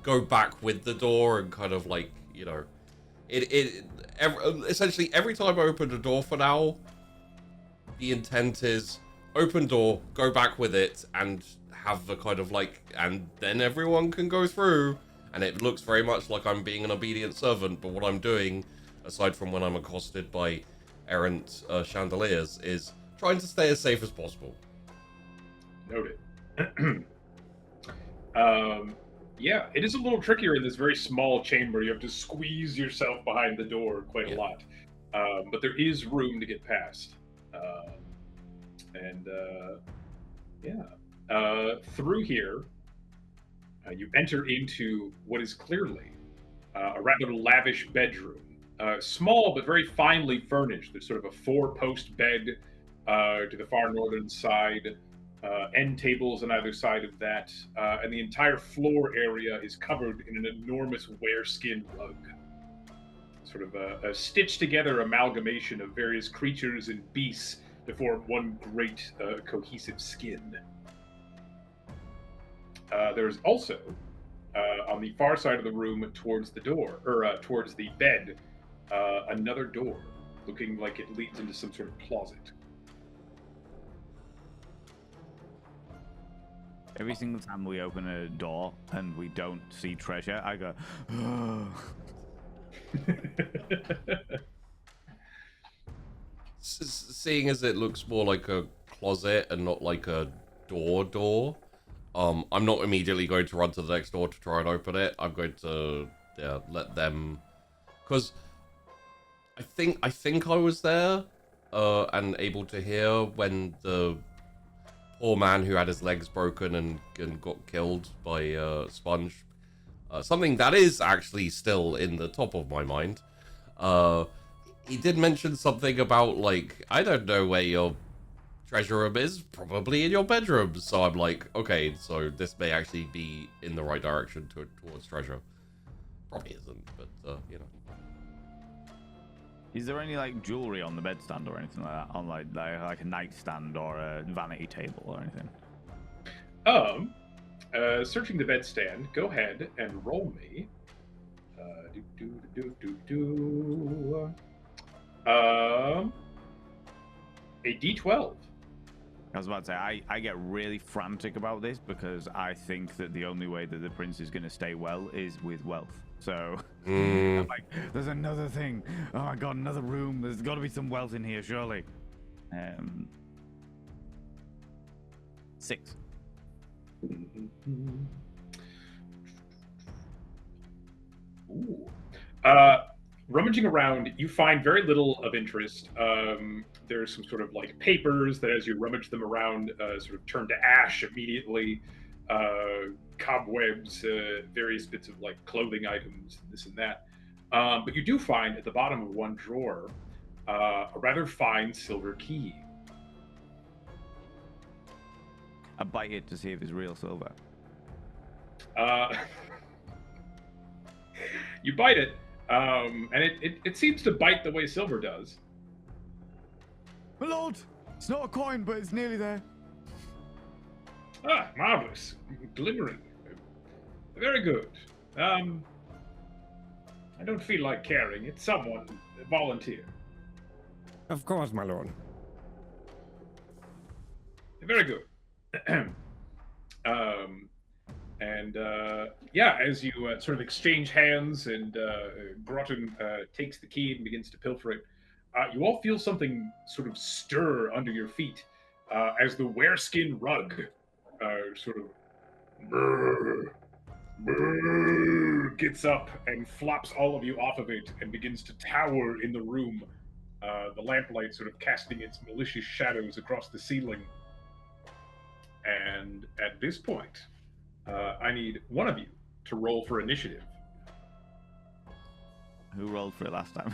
go back with the door, and kind of like, you know, essentially every time I open the door for now, the intent is open door, go back with it, and have the kind of like, and then everyone can go through. And it looks very much like I'm being an obedient servant, but what I'm doing, aside from when I'm accosted by errant chandeliers, is trying to stay as safe as possible. Noted. Yeah, it is a little trickier in this very small chamber. You have to squeeze yourself behind the door quite a lot. But there is room to get past. Through here, you enter into what is clearly a rather lavish bedroom. Small, but very finely furnished. There's sort of a 4-post bed to the far northern side, end tables on either side of that, and the entire floor area is covered in an enormous wereskin rug. Sort of a stitched together amalgamation of various creatures and beasts to form one great cohesive skin. There's also, on the far side of the room towards the door, or towards the bed, another door, looking like it leads into some sort of closet. Every single time we open a door and we don't see treasure, I go, oh. Seeing as it looks more like a closet and not like a door, I'm not immediately going to run to the next door to try and open it. I'm going to let them, because I think I was there and able to hear when the poor man who had his legs broken and got killed by Sponge. Something that is actually still in the top of my mind. He did mention something about, like, I don't know where your treasure room is, probably in your bedroom. So I'm like, okay, so this may actually be in the right direction towards treasure. Probably isn't, but, you know. Is there any, like, jewelry on the bedstand or anything like that? On, like a nightstand or a vanity table or anything? Searching the bedstand, go ahead and roll me. A D12. I was about to say, I get really frantic about this because I think that the only way that the prince is going to stay well is with wealth. So I'm like, there's another thing. Oh my god, another room. There's got to be some wealth in here, surely. 6. Ooh. Rummaging around, you find very little of interest. There's some sort of like papers that, as you rummage them around, sort of turn to ash immediately. Cobwebs, various bits of like clothing items, this and that. But you do find at the bottom of one drawer a rather fine silver key. I bite it to see if it's real silver. You bite it, and it seems to bite the way silver does. My lord, it's not a coin, but it's nearly there. Ah, marvelous. Glimmering. Very good. I don't feel like carrying it. Someone volunteer. Of course, my lord. Very good. As you sort of exchange hands and Groton takes the key and begins to pilfer it, you all feel something sort of stir under your feet as the wereskin rug sort of gets up and flops all of you off of it and begins to tower in the room, the lamplight sort of casting its malicious shadows across the ceiling. And at this point, I need one of you to roll for initiative. Who rolled for it last time?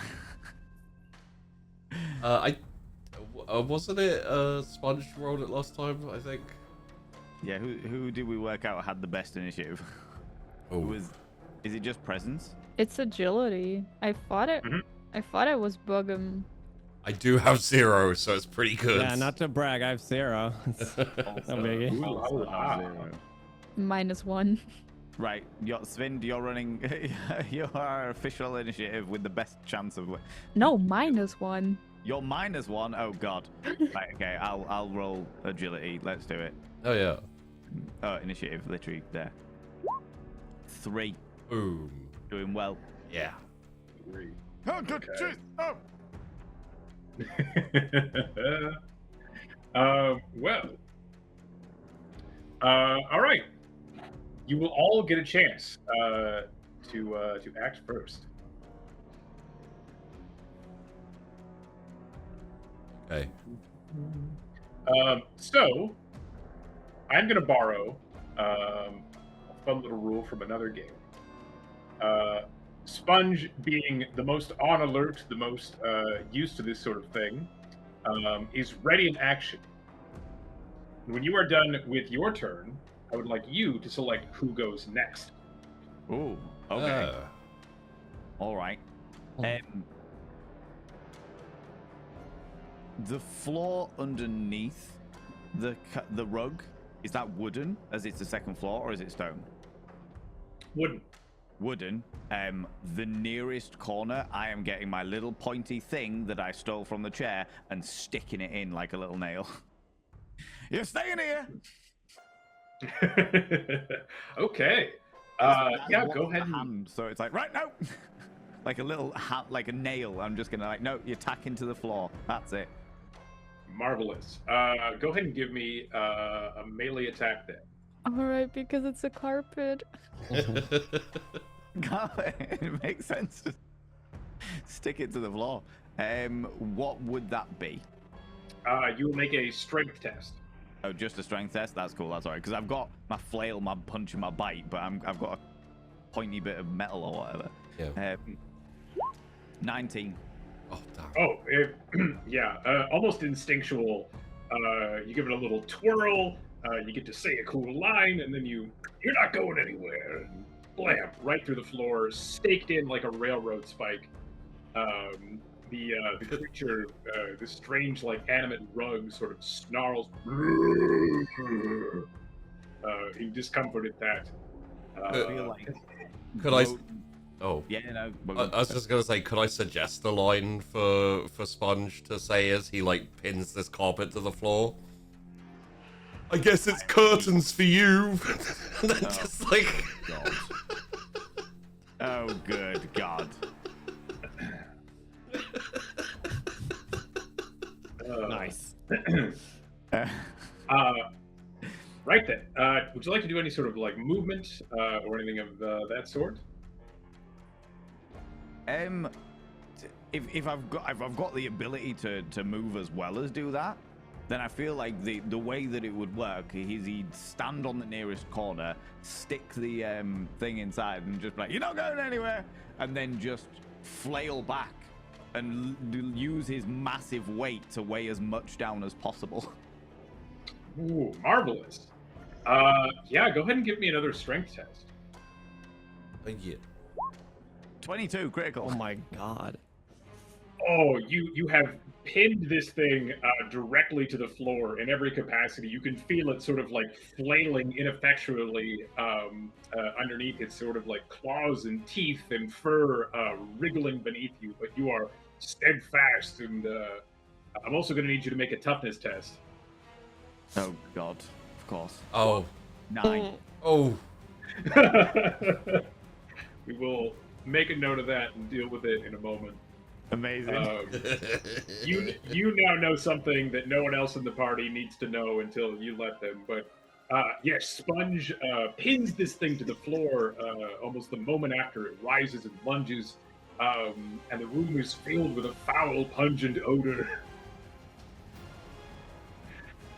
Wasn't it Sponge rolled it last time, I think? Yeah, who did we work out had the best initiative? Is it just presence? It's agility. I thought it was Bug'em. I do have 0, so it's pretty good. Yeah, not to brag, I have 0. No biggie. -1. Right, Svind, you're running your official initiative with the best chance of. No, -1. You're -1. Oh God. Right, okay. I'll roll agility. Let's do it. Oh yeah. Initiative, literally there. 3. Boom. Doing well. Yeah. 3. Oh, good. Okay. Jeez. Oh. Well. All right. You will all get a chance to act first. Okay. So, I'm going to borrow a fun little rule from another game. Sponge, being the most on alert, the most used to this sort of thing, is ready in action. When you are done with your turn, I would like you to select who goes next. Ooh. Okay. All right. The floor underneath the rug, is that wooden as it's the second floor, or is it stone? Wooden. The nearest corner, I am getting my little pointy thing that I stole from the chair and sticking it in like a little nail. You're staying here. Okay. Yeah, go ahead. So it's like, right now. Like a little like a nail. I'm just gonna no, you tack into the floor. That's it. Marvelous. Go ahead and give me a melee attack then. All right, because it's a carpet. It makes sense. Just stick it to the floor. What would that be? You will make a strength test. Oh, just a strength test? That's cool. That's all right. Because I've got my flail, my punch, and my bite, but I've got a pointy bit of metal or whatever. Yeah. 19. Oh, yeah. Almost instinctual. You give it a little twirl. You get to say a cool line, and then you're not going anywhere. And blam, right through the floor, staked in like a railroad spike. The creature, this strange like animate rug, sort of snarls in discomfort at that. I feel like. Could I? Oh. Yeah, no. I was just gonna say, could I suggest a line for Sponge to say as he like pins this carpet to the floor? I guess it's curtains for you. And then just like. God. Oh, good God. Nice. Right then. Would you like to do any sort of like movement or anything of that sort? If I've got the ability to move as well as do that, then I feel like the way that it would work is he'd stand on the nearest corner, stick the thing inside, and just be like, "You're not going anywhere," and then just flail back and use his massive weight to weigh as much down as possible. Ooh, marvelous. Yeah, go ahead and give me another strength test. Thank you. 22 critical. Oh my God. Oh, you have pinned this thing directly to the floor in every capacity. You can feel it sort of like flailing ineffectually underneath its sort of like claws and teeth and fur wriggling beneath you, but you are steadfast. And I'm also going to need you to make a toughness test. Oh God, of course. Oh. 9. Oh. We will make a note of that and deal with it in a moment. Amazing. You now know something that no one else in the party needs to know until you let them. But yes, Sponge pins this thing to the floor almost the moment after it rises and lunges, and the room is filled with a foul, pungent odor.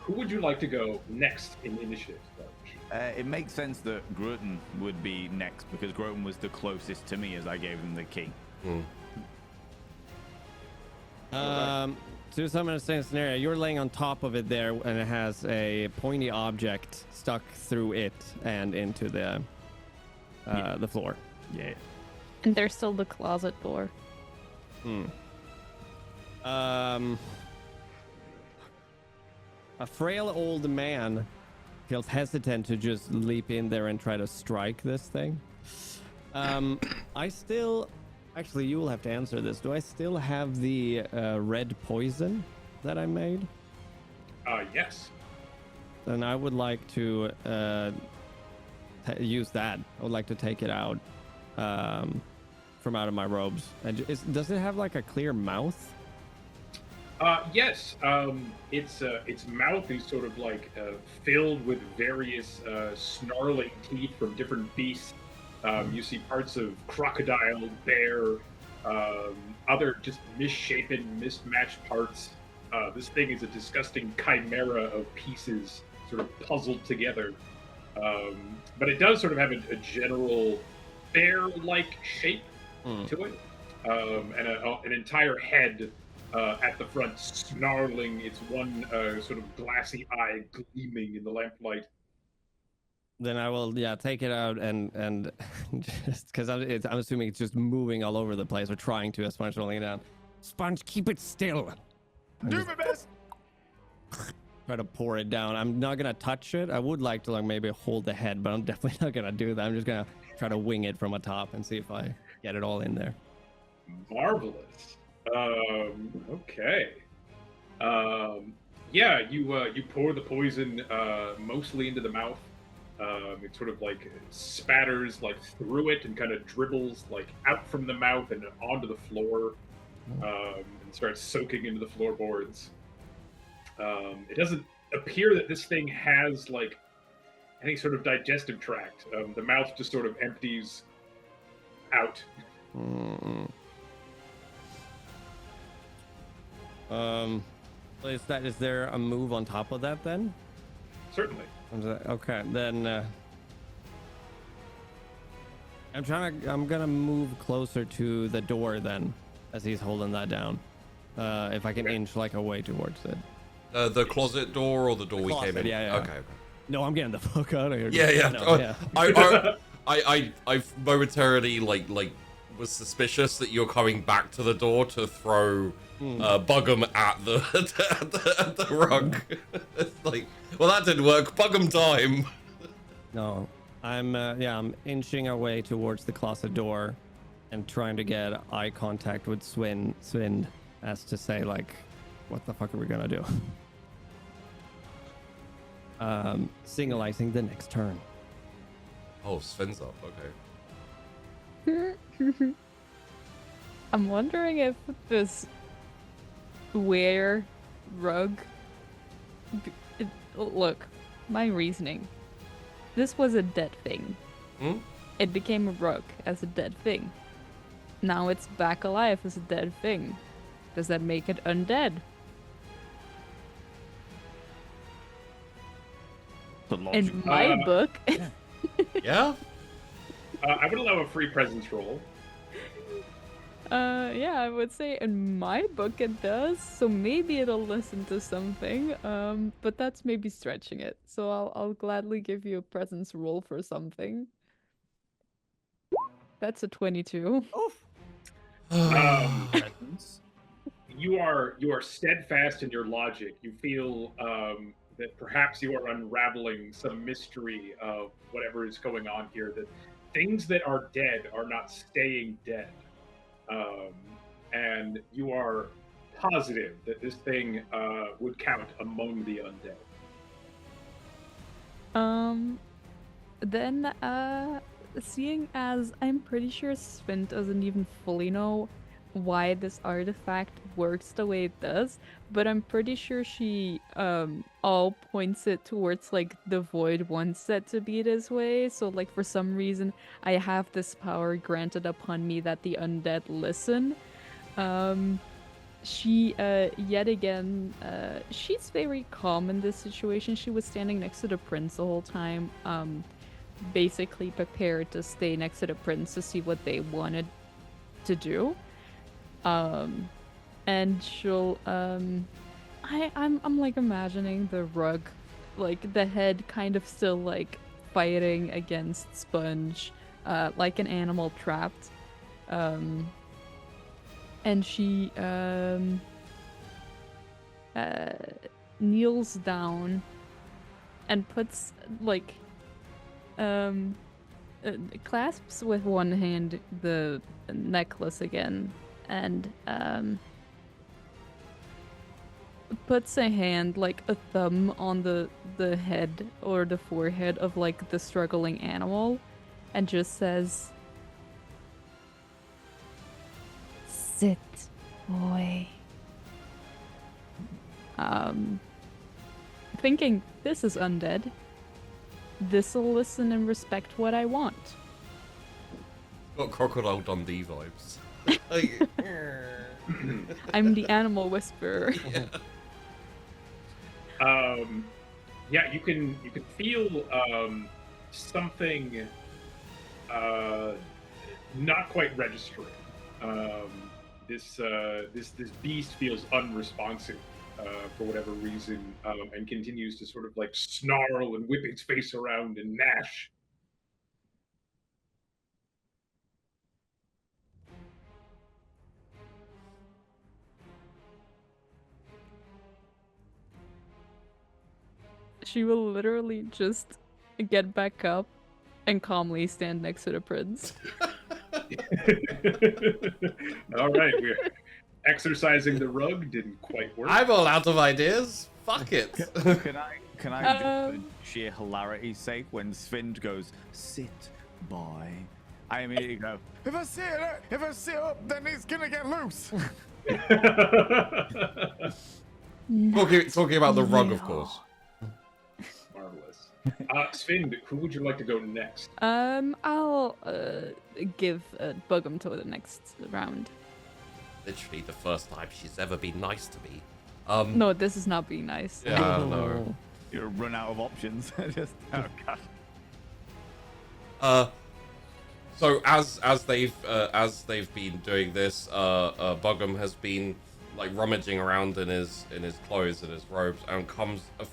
Who would you like to go next in the initiative, Sponge? It makes sense that Groton would be next because Groton was the closest to me as I gave him the key. To some understand the scenario, you're laying on top of it there, and it has a pointy object stuck through it and into the floor. Yeah. And there's still the closet door. A frail old man feels hesitant to just leap in there and try to strike this thing. I still, actually, you will have to answer this. Do I still have the red poison that I made? Yes. Then I would like to use that. I would like to take it out from out of my robes. And does it have like a clear mouth? Yes. Its mouth is sort of like filled with various snarling teeth from different beasts. You see parts of crocodile, bear, other just misshapen, mismatched parts. This thing is a disgusting chimera of pieces sort of puzzled together. But it does sort of have a general bear-like shape to it, and an entire head at the front, snarling, its one sort of glassy eye gleaming in the lamplight. Then I will, take it out and just because I'm assuming it's just moving all over the place or trying to as Sponge rolling it down. Sponge, keep it still. Do my best. Try to pour it down. I'm not gonna touch it. I would like to like maybe hold the head, but I'm definitely not gonna do that. I'm just gonna try to wing it from atop and see if I get it all in there. Marvelous. Okay. Yeah, you pour the poison mostly into the mouth. It sort of like spatters like through it and kind of dribbles like out from the mouth and onto the floor, and starts soaking into the floorboards. It doesn't appear that this thing has like any sort of digestive tract. The mouth just sort of empties out. Is there a move on top of that then? Certainly. Okay, then I'm gonna move closer to the door then, as he's holding that down. If I can inch like away towards it. The closet door or the door we came in? Yeah. Okay. No, I'm getting the fuck out of here. Yeah. No, yeah. I momentarily like was suspicious that you're coming back to the door to throw Bug'em at the rug. It's like, well, that didn't work. Bug'em time. No, I'm inching away towards the closet door and trying to get eye contact with Swind as to say like, what the fuck are we gonna do? Signalizing the next turn. Oh, Sven's up. Okay. I'm wondering if this rug. Look, my reasoning. This was a dead thing. It became a rug as a dead thing. Now it's back alive as a dead thing. Does that make it undead? In my book. Yeah? I would allow a free presence roll. Yeah, I would say in my book it does, so maybe it'll listen to something, but that's maybe stretching it. So I'll gladly give you a presence roll for something. That's a 22. You are steadfast in your logic. You feel that perhaps you are unraveling some mystery of whatever is going on here, that things that are dead are not staying dead. And you are positive that this thing would count among the undead. Then, seeing as I'm pretty sure Svint doesn't even fully know why this artifact works the way it does, but I'm pretty sure she all points it towards like the void wants it to be this way. So like for some reason I have this power granted upon me that the undead listen. She yet again she's very calm in this situation. She was standing next to the prince the whole time, basically prepared to stay next to the prince to see what they wanted to do. And she'll I'm like imagining the rug, like the head kind of still like fighting against Sponge, like an animal trapped. And she kneels down and puts like clasps with one hand the necklace again, and puts a hand, like a thumb, on the head or the forehead of like the struggling animal, and just says, Sit, boy. Thinking, this is undead. This'll listen and respect what I want. Got Crocodile Dundee vibes. Like, I'm the animal whisperer. Yeah, you can feel something not quite registering. This beast feels unresponsive for whatever reason, and continues to sort of like snarl and whip its face around and gnash. She will literally just get back up and calmly stand next to the prince. All right, we're exercising the rug. Didn't quite work. I'm all out of ideas. Fuck it. Can I just, for sheer hilarity's sake, when Svind goes, sit, boy, I immediately go, If I sit up, then he's gonna get loose. Talking about the rug, of course. Marvelous. Svind, who would you like to go next? I'll give Bugum to the next round. Literally the first time she's ever been nice to me. No, this is not being nice. Yeah, no. you're run out of options. Just, oh god. So as they've been doing this, Bugum has been like rummaging around in his clothes and his robes, and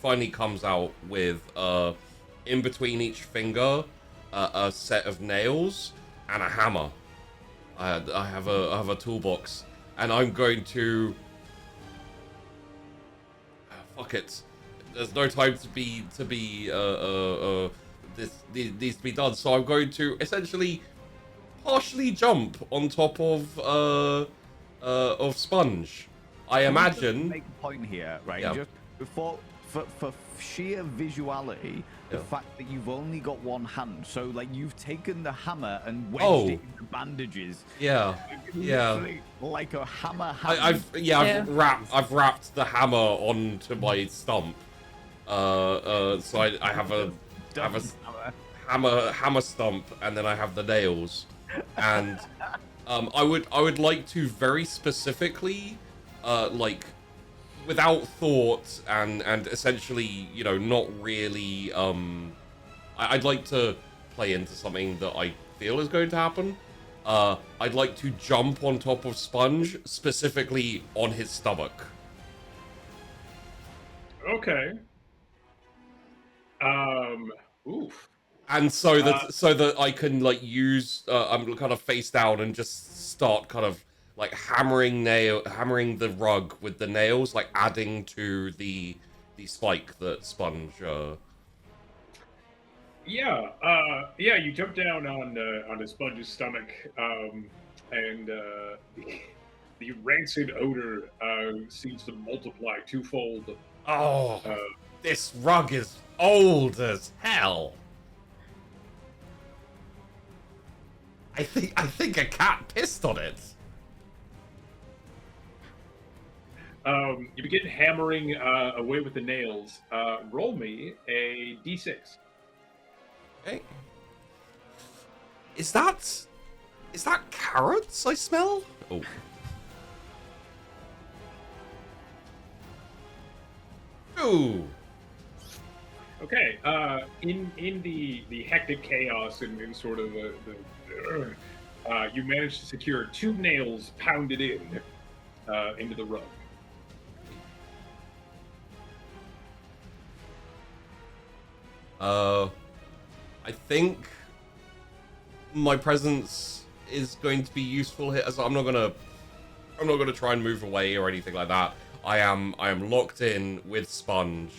finally comes out with in between each finger a set of nails and a hammer. I have a toolbox, and I'm going to fuck it. There's no time to be this needs to be done. So I'm going to essentially partially jump on top of Sponge. I imagine. Make a point here, right? Yeah. Just before, for sheer visuality, the fact that you've only got one hand, so like you've taken the hammer and wedged it into bandages. Yeah, Literally like a hammer hand. I've wrapped the hammer onto my stump. So I have a hammer stump, and then I have the nails, and I would like to very specifically, like, without thought and essentially, you know, not really, I'd like to play into something that I feel is going to happen. I'd like to jump on top of Sponge, specifically on his stomach. Okay. Oof. And so that I can like use, I'm kind of face down and just start kind of like hammering the rug with the nails, like adding to the spike that Sponge. Yeah. You jump down on Sponge's stomach, and the rancid odor seems to multiply twofold. Oh, this rug is old as hell. I think a cat pissed on it. You begin hammering away with the nails. Roll me a d6. Okay. Is that carrots I smell? Oh. Ooh. Okay. In the hectic chaos and in sort of you managed to secure 2 nails pounded into the rug. I think my presence is going to be useful here. So I'm not gonna try and move away or anything like that. I am locked in with Sponge,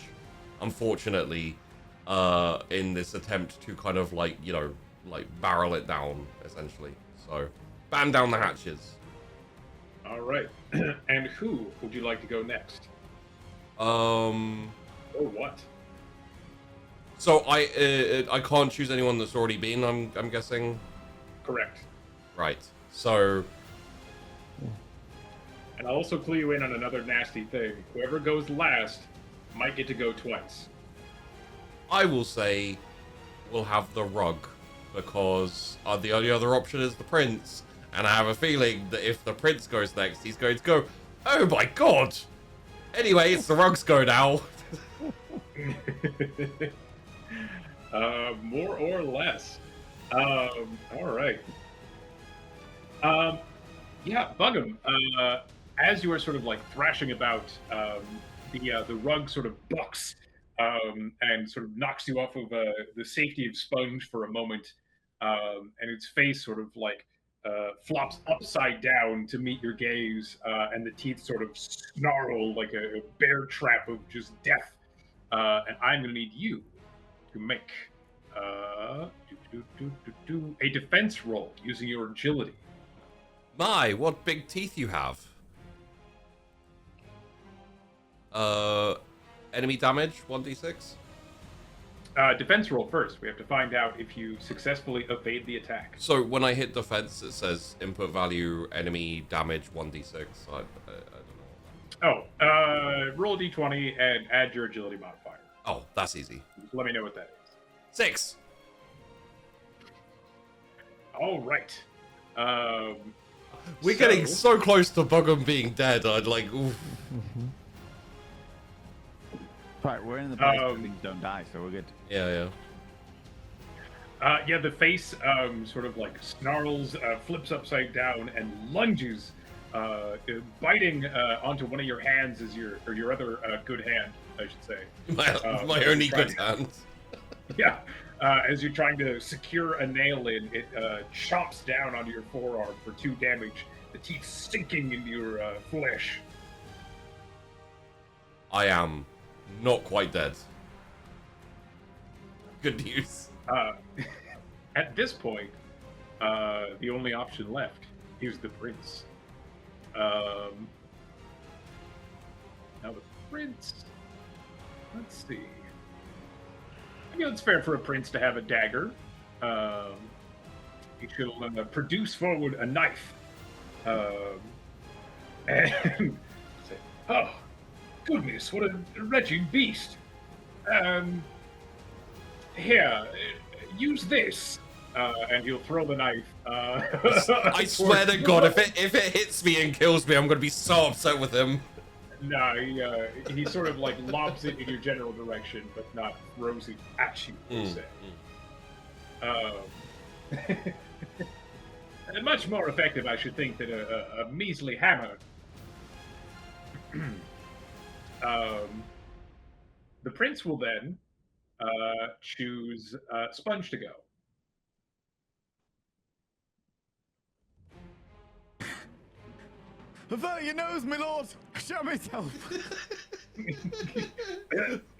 unfortunately, in this attempt to kind of like, barrel it down, essentially. So, batten down the hatches. All right. And who would you like to go next? Or what? So I can't choose anyone that's already been, I'm guessing? Correct. Right. So... And I'll also clue you in on another nasty thing. Whoever goes last might get to go twice. I will say we'll have the rug, because the only other option is the prince, and I have a feeling that if the prince goes next, he's going to go, oh my god! Anyway, it's the rug's go now. More or less. All right. Yeah, Bug'em. As you are sort of like thrashing about, the rug sort of bucks and sort of knocks you off of the safety of Sponge for a moment, and its face sort of like flops upside down to meet your gaze, and the teeth sort of snarl like a bear trap of just death. And I'm going to need you to make a defense roll using your agility. My, what big teeth you have. Enemy damage, 1d6? Defense roll first. We have to find out if you successfully evade the attack. So when I hit defense, it says input value, enemy damage, 1d6. I don't know. Oh, roll a d20 and add your agility modifier. Oh, that's easy. Just let me know what that is. 6! All right. We're getting so close to Bug'em being dead. I'd like, oof. Right, we're in the place where things don't die, so we're good. Yeah. Yeah, the face sort of like snarls, flips upside down, and lunges, biting onto one of your hands as your other good hand, I should say. My only good hand. Yeah, as you're trying to secure a nail in, it chomps down onto your forearm for 2 damage. The teeth sinking into your flesh. I am not quite dead. Good news. At this point, the only option left is the prince. Now the prince. Let's see. I mean, it's fair for a prince to have a dagger. He should produce forward a knife. And say, oh, goodness, what a wretched beast. Here, use this. And he'll throw the knife. I swear to God, if it hits me and kills me, I'm going to be so upset with him. No, he sort of like lobs it in your general direction, but not throws it at you, per se. Much more effective, I should think, than a measly hammer. The prince will then choose Sponge to go. Avert your nose, my lord! Show myself!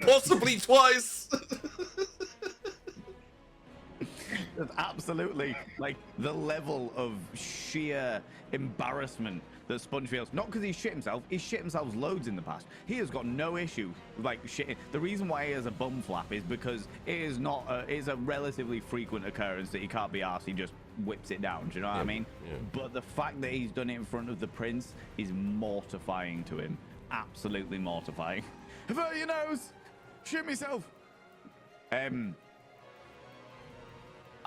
Possibly twice! That's absolutely like the level of sheer embarrassment that Sponge feels. Not because he's shit himself loads in the past. He has got no issue with like shitting. The reason why he has a bum flap is because it is not it is a relatively frequent occurrence that he can't be arsed, he just whips it down. Do you know what I mean? Yeah. But the fact that he's done it in front of the prince is mortifying to him. Absolutely mortifying. Avert your nose! Shoot myself!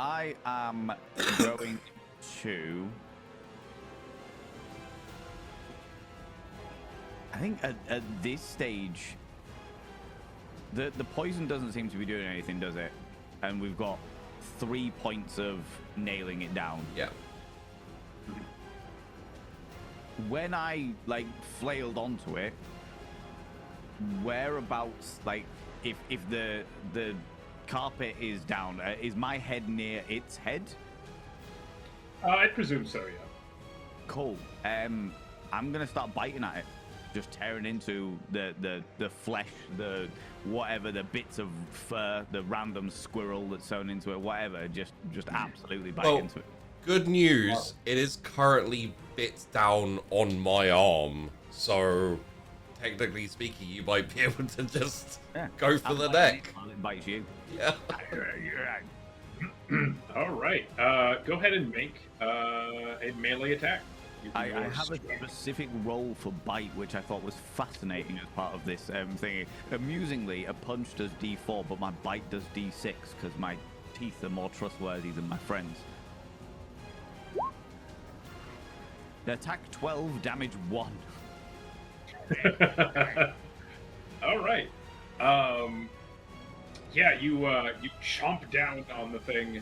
I am going to... I think at this stage, the poison doesn't seem to be doing anything, does it? And we've got 3 points of nailing it down. Yeah. When I like flailed onto it, whereabouts, like if the carpet is down, is my head near its head? I presume so, yeah. Cool. I'm gonna start biting at it. just tearing into the flesh, the whatever, the bits of fur, the random squirrel that's sewn into it, whatever, just absolutely bite into it. Good news, it is currently bit down on my arm, so technically speaking, you might be able to just go for the neck. It bites you. Yeah. All right. Go ahead and make a melee attack. I have a specific roll for bite, which I thought was fascinating as part of this thing. Amusingly, a punch does D4, but my bite does D6 because my teeth are more trustworthy than my friends. The attack 12, damage 1. All right. Yeah, you chomp down on the thing.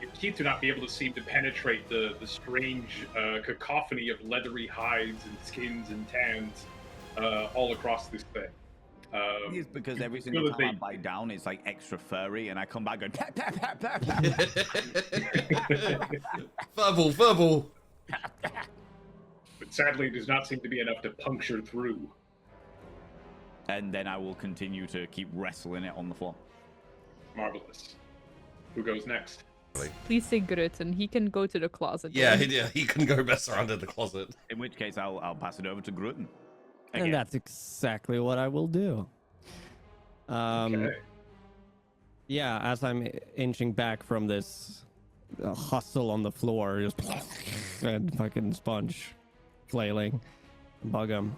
Your teeth do not be able to seem to penetrate the strange cacophony of leathery hides and skins and tans all across this thing. It's because every single time I bite down, it's like extra furry, and I come back going, Verbal. But sadly, it does not seem to be enough to puncture through. And then I will continue to keep wrestling it on the floor. Marvelous. Who goes next? Please say Gruten. He can go to the closet. Yeah, he can go mess around in the closet. In which case, I'll pass it over to Gruten. And that's exactly what I will do. Okay. Yeah, as I'm inching back from this hustle on the floor, just and fucking sponge flailing, bug him,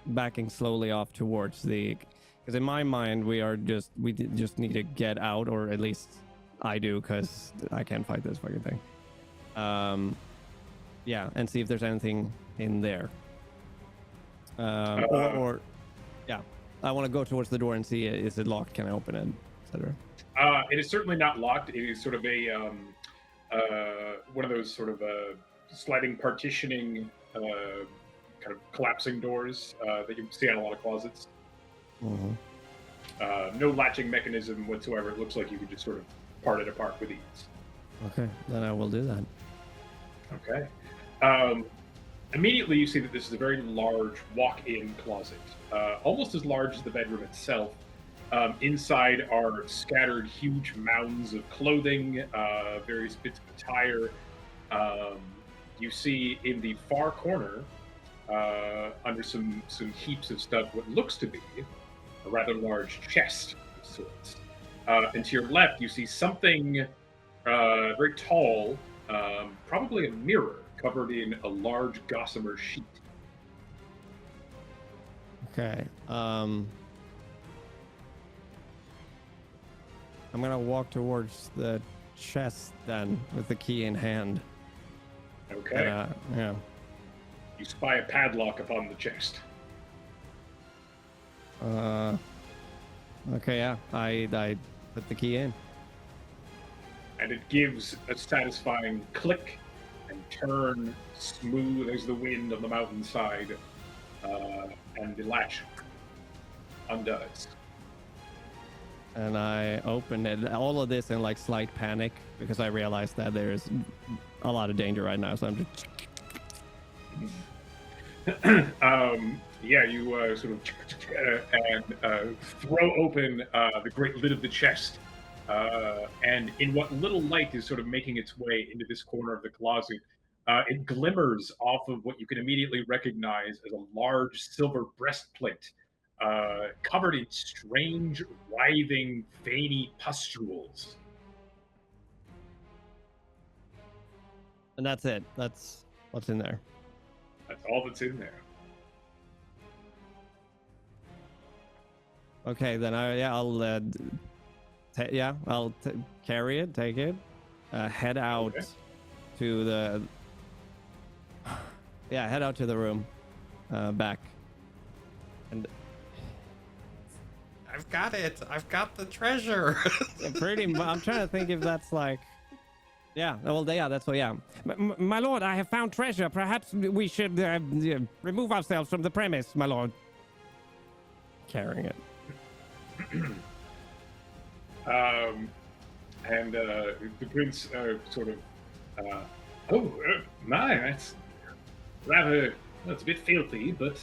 backing slowly off towards the. Because in my mind, we just need to get out, or at least I do, because I can't fight this fucking thing. Yeah, and see if there's anything in there. Or yeah, I want to go towards the door and see, is it locked? Can I open it, etc. It is certainly not locked. It is sort of a one of those sort of sliding partitioning kind of collapsing doors that you see on a lot of closets. Mm-hmm. No latching mechanism whatsoever. It looks like you could just sort of part it apart with ease. Okay, then I will do that. Okay. Immediately you see that this is a very large walk-in closet, almost as large as the bedroom itself. Inside are scattered huge mounds of clothing, various bits of attire. You see in the far corner, under some heaps of stuff, what looks to be a rather large chest of sorts. And to your left, you see something very tall, probably a mirror, covered in a large gossamer sheet. Okay. I'm gonna walk towards the chest then, with the key in hand. Okay. Yeah. You spy a padlock upon the chest. Okay. Yeah. I put the key in. And it gives a satisfying click and turn, smooth as the wind on the mountainside, and the latch undoes. And I open it. All of this in like slight panic because I realized that there's a lot of danger right now. So I'm just. Yeah, you sort of and throw open the great lid of the chest. And in what little light is sort of making its way into this corner of the closet, it glimmers off of what you can immediately recognize as a large silver breastplate, covered in strange, writhing, veiny pustules. And that's it. That's what's in there. That's all that's in there. Okay, then I'll carry it, take it, head out to the head out to the room, back, and I've got it. I've got the treasure. I'm trying to think if that's like, that's what. Yeah, my lord, I have found treasure. Perhaps we should remove ourselves from the premise, my lord. Carrying it. And the prince sort of, that's rather Well, it's a bit filthy, but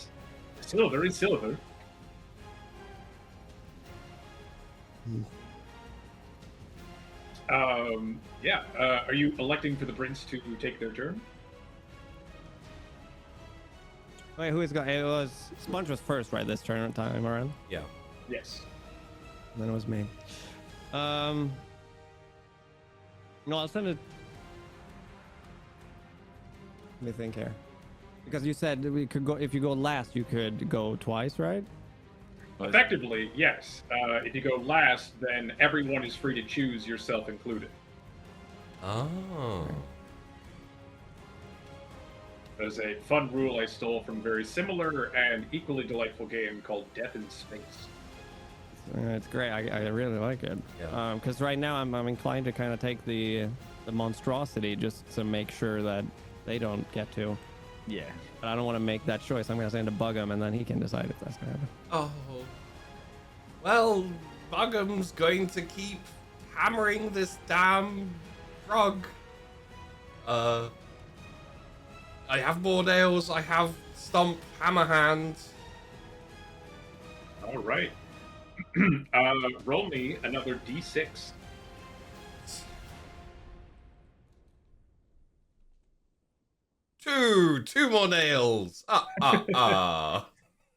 silver is silver. Yeah. Are you electing for the prince to take their turn? Wait, who is going? It was Sponge was first, right? This turn time around. Yeah. Yes. And then it was me. No, I'll send it. Let me think here, because you said we could go. If you go last, you could go twice, right? Effectively, yes. If you go last, then everyone is free to choose, yourself included. Oh. There's a fun rule I stole from a very similar and equally delightful game called Death in Space. It's great. I really like it. Yeah. Because right now I'm inclined to kind of take the monstrosity just to make sure that they don't get to. Yeah. But I don't want to make that choice. I'm gonna send to bug him, and then he can decide if that's gonna happen. Oh. Well, Bugham's going to keep hammering this damn rug. I have more nails. I have stump, hammer hand. All right. Roll me another d6. Two more nails.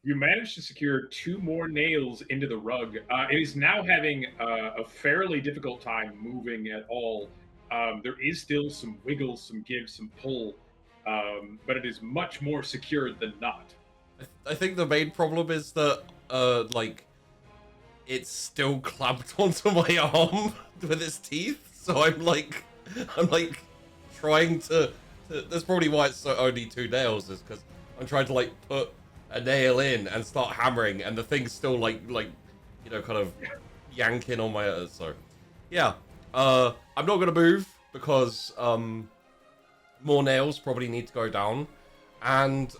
You managed to secure 2 more nails into the rug. It is now having a fairly difficult time moving at all. There is still some wiggle, some give, some pull, but it is much more secured than not. I think the main problem is that, like, it's still clamped onto my arm with its teeth. So I'm like trying to. That's probably why it's only 2 nails, is because I'm trying to like put a nail in and start hammering, and the thing's still like you know, kind of yanking on my. So yeah, I'm not gonna move because more nails probably need to go down, and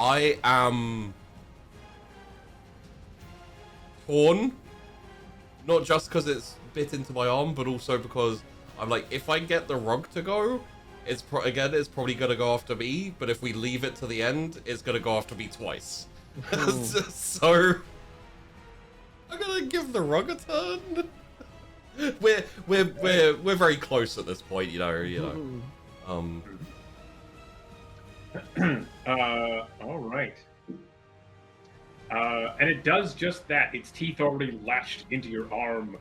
I am torn, not just because it's bit into my arm, but also because I'm like, if I get the rug to go, it's probably gonna go after me, but if we leave it to the end, it's gonna go after me twice. So I'm gonna give the rug a turn. We're very close at this point, you know. All right. And it does just that. Its teeth already lashed into your arm.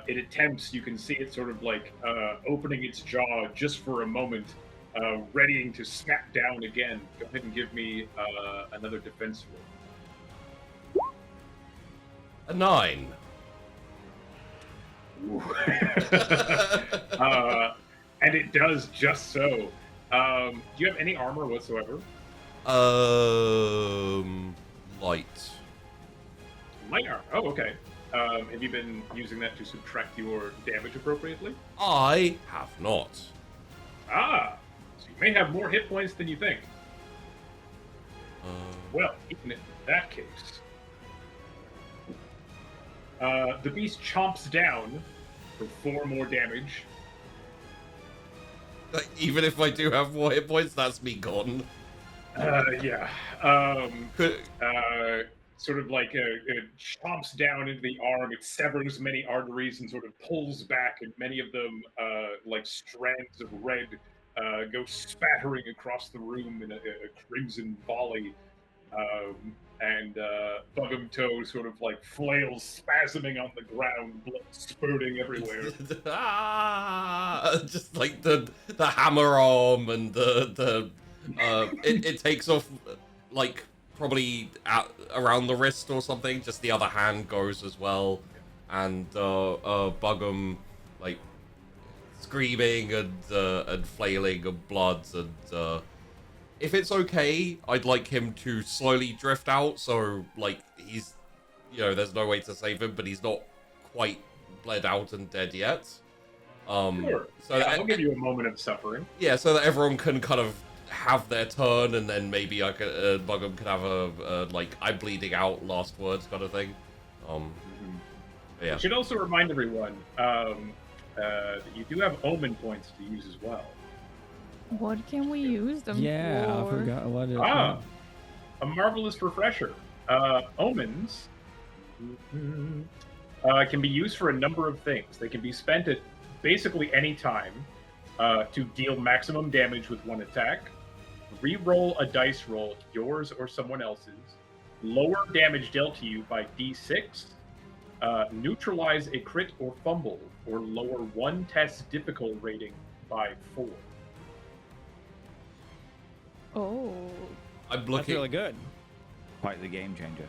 It attempts, you can see it sort of like opening its jaw just for a moment, readying to snap down again. Go ahead and give me another defense roll. A 9. And it does just so. Do you have any armor whatsoever? Light. Light armor. Oh, okay. Have you been using that to subtract your damage appropriately? I have not. Ah, so you may have more hit points than you think. Well, even in that case, the beast chomps down for 4 more damage. Even if I do have more hit points, that's me gone. Yeah. Sort of like it chomps down into the arm. It severs many arteries and sort of pulls back, and many of them, like strands of red, go spattering across the room in a crimson volley. And Bugum Toe sort of like flails spasming on the ground, blood spurting everywhere. Just like the hammer arm and it takes off like probably around the wrist or something. Just the other hand goes as well, and Bugum like screaming and flailing of blood and. If it's okay, I'd like him to slowly drift out, so, like, he's, you know, there's no way to save him, but he's not quite bled out and dead yet. Sure. So yeah, I'll give you a moment of suffering. Yeah, so that everyone can kind of have their turn, and then maybe I could, Bugum could have a like, I'm bleeding out, last words kind of thing. Yeah. I should also remind everyone that you do have omen points to use as well. What can we use them Yeah, I for? forgot what it A marvelous refresher. Omens can be used for a number of things. They can be spent at basically any time to deal maximum damage with one attack, re-roll a dice roll, yours or someone else's, lower damage dealt to you by d6, neutralize a crit or fumble, or lower one test difficult rating by 4. Oh. I'm That's looking. really good. Quite the game changer.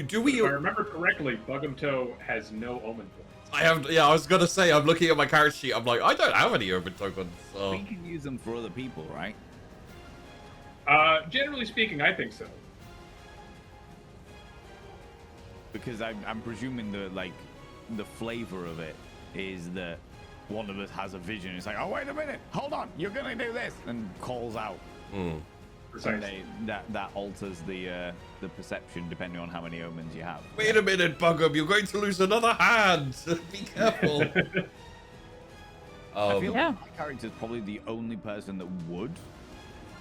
Do we? If I remember correctly, Bugumto has no omen points. I have. Yeah, I was gonna say. I'm looking at my character sheet. I'm like, I don't have any open tokens. So. We can use them for other people, right? Generally speaking, I think so. Because I'm presuming the flavor of it is that one of us has a vision. It's like, oh, wait a minute, hold on, you're gonna do this, and calls out. Precisely. And that alters the perception depending on how many omens you have. Wait a minute, Bugum. You're going to lose another hand. Be careful. I feel Yeah. like my character is probably the only person that would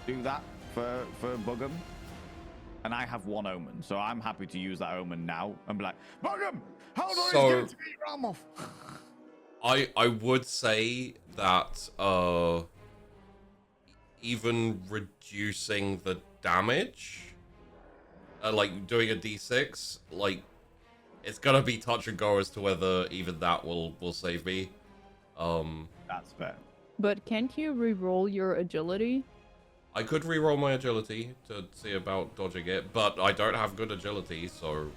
do that for Bugum. And I have one omen, so I'm happy to use that omen now and be like, Bugum, hold on, So- he's going to eat your arm off. I would say that even reducing the damage, like doing a d6, like it's gonna be touch and go as to whether even that will save me. That's fair. But can't you re-roll your agility? I could reroll my agility to see about dodging it, but I don't have good agility, so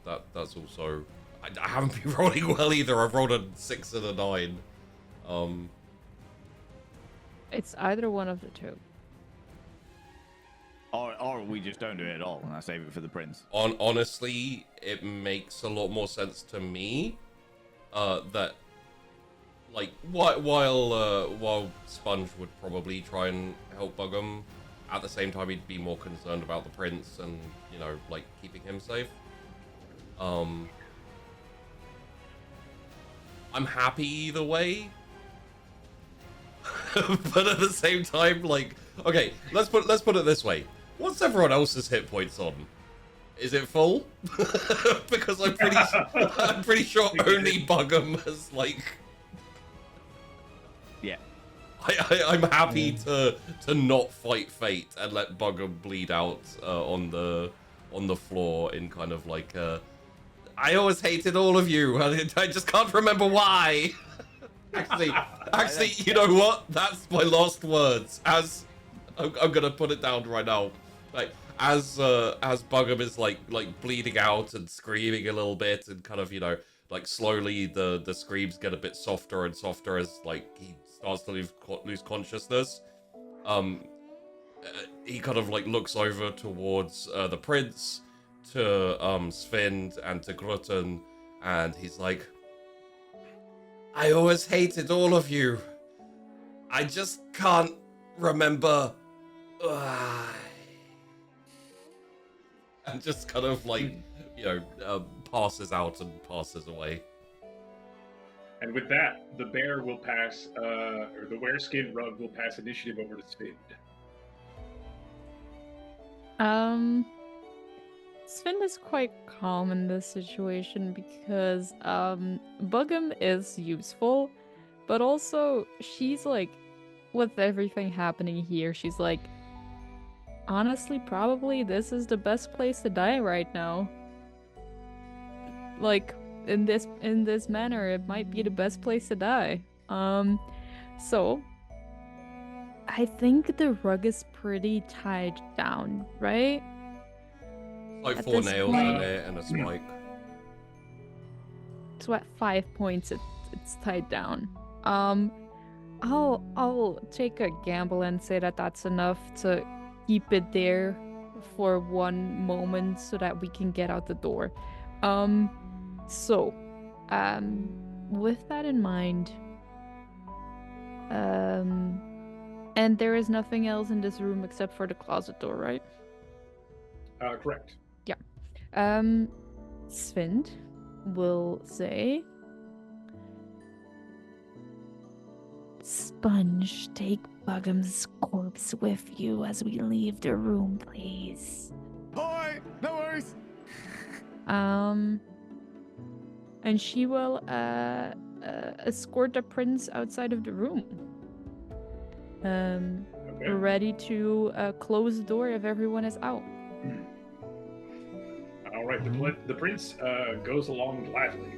that's also I haven't been rolling well either. I've rolled a 6 and a 9. It's either one of the two. Or we just don't do it at all, and I save it for the prince. Honestly, it makes a lot more sense to me that like while Sponge would probably try and help Bugum, at the same time he'd be more concerned about the prince and, you know, like keeping him safe. I'm happy either way. But at the same time, like, okay, let's put it this way. What's everyone else's hit points on? Is it full? Because I'm pretty sure only Bugum has, like. Yeah. I'm happy to not fight fate and let Bugum bleed out on the floor in kind of like I always hated all of you. I just can't remember why. Actually, you know what? That's my last words. As I'm gonna put it down right now. Like as Bugum is like bleeding out and screaming a little bit, and kind of, you know, like slowly the screams get a bit softer and softer as like he starts to lose consciousness. He kind of like looks over towards the prince, to Svind and to Gruten, and he's like, I always hated all of you. I just can't remember why. And just kind of like, you know, passes out and passes away. And with that, the bear will pass, or the wereskin rug will pass initiative over to Svind. Sven is quite calm in this situation because Bugum is useful, but also she's like, with everything happening here, she's like, honestly, probably this is the best place to die right now. Like, in this manner, it might be the best place to die. So I think the rug is pretty tied down, right? Like At 4 this nails point- in it and a spike. So at 5 points, it's tied down. I'll take a gamble and say that that's enough to keep it there for one moment so that we can get out the door. So, with that in mind, and there is nothing else in this room except for the closet door, right? Correct. Svind will say, Sponge, take Bugham's corpse with you as we leave the room, please. Boy, no worries. and she will escort the prince outside of the room. Okay. Ready to close the door if everyone is out. All right. The prince goes along gladly.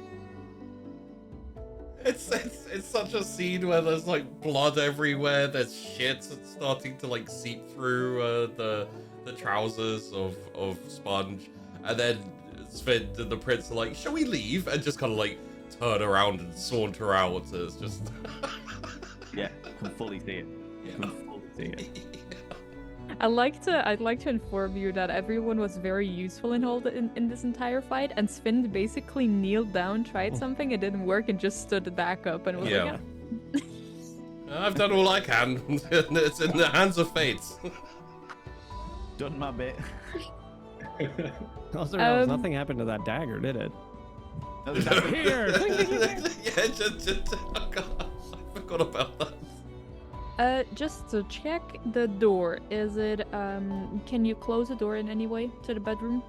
It's such a scene where there's like blood everywhere. There's shit starting to like seep through the trousers of Sponge, and then Sven and the prince are like, "Shall we leave?" And just kind of like turn around and saunter out. It's just Yeah, can fully see it. Yeah. Can fully see it. I'd like to inform you that everyone was very useful in this entire fight, and Sven basically kneeled down, tried something, it didn't work, and just stood back up and was Yeah. like, I've done all I can. It's in the hands of fate. Done my bit. Also, Rose, nothing happened to that dagger, did it? No, there's nothing- Here! Yeah, just oh God, I forgot about that. Just to check the door, is it, can you close the door in any way to the bedroom?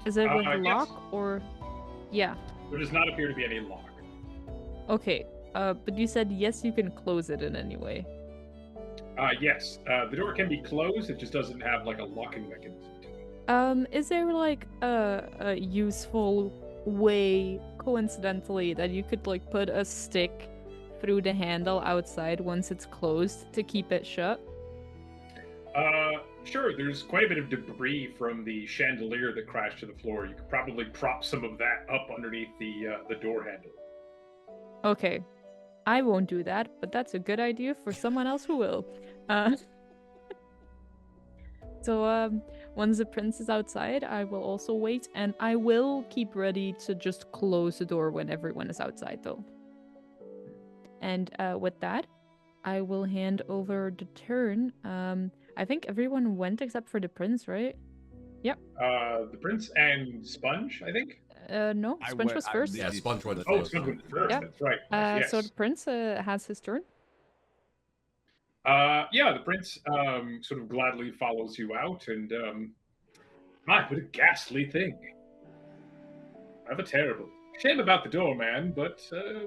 Is it with Yes. lock or? Yeah, There does not appear to be any lock. okay. But you said yes, you can close it in any way. Yes, the door can be closed. It just doesn't have like a locking mechanism to it. Is there like a useful way, coincidentally, that you could like put a stick through the handle outside once it's closed to keep it shut? Sure. There's quite a bit of debris from the chandelier that crashed to the floor. You could probably prop some of that up underneath the door handle. Okay. I won't do that, but that's a good idea for someone else who will. So once the prince is outside, I will also wait, and I will keep ready to just close the door when everyone is outside, though. And with that, I will hand over the turn. I think everyone went except for the prince, right? Yep. The prince and Sponge, I think. No, Sponge was first. Yeah, Sponge went Oh, first. Sponge went first. Yeah. That's right. Yes. So the prince has his turn. Yeah, the prince sort of gladly follows you out, and my, what a ghastly thing. Rather terrible. Shame about the door, man, but well,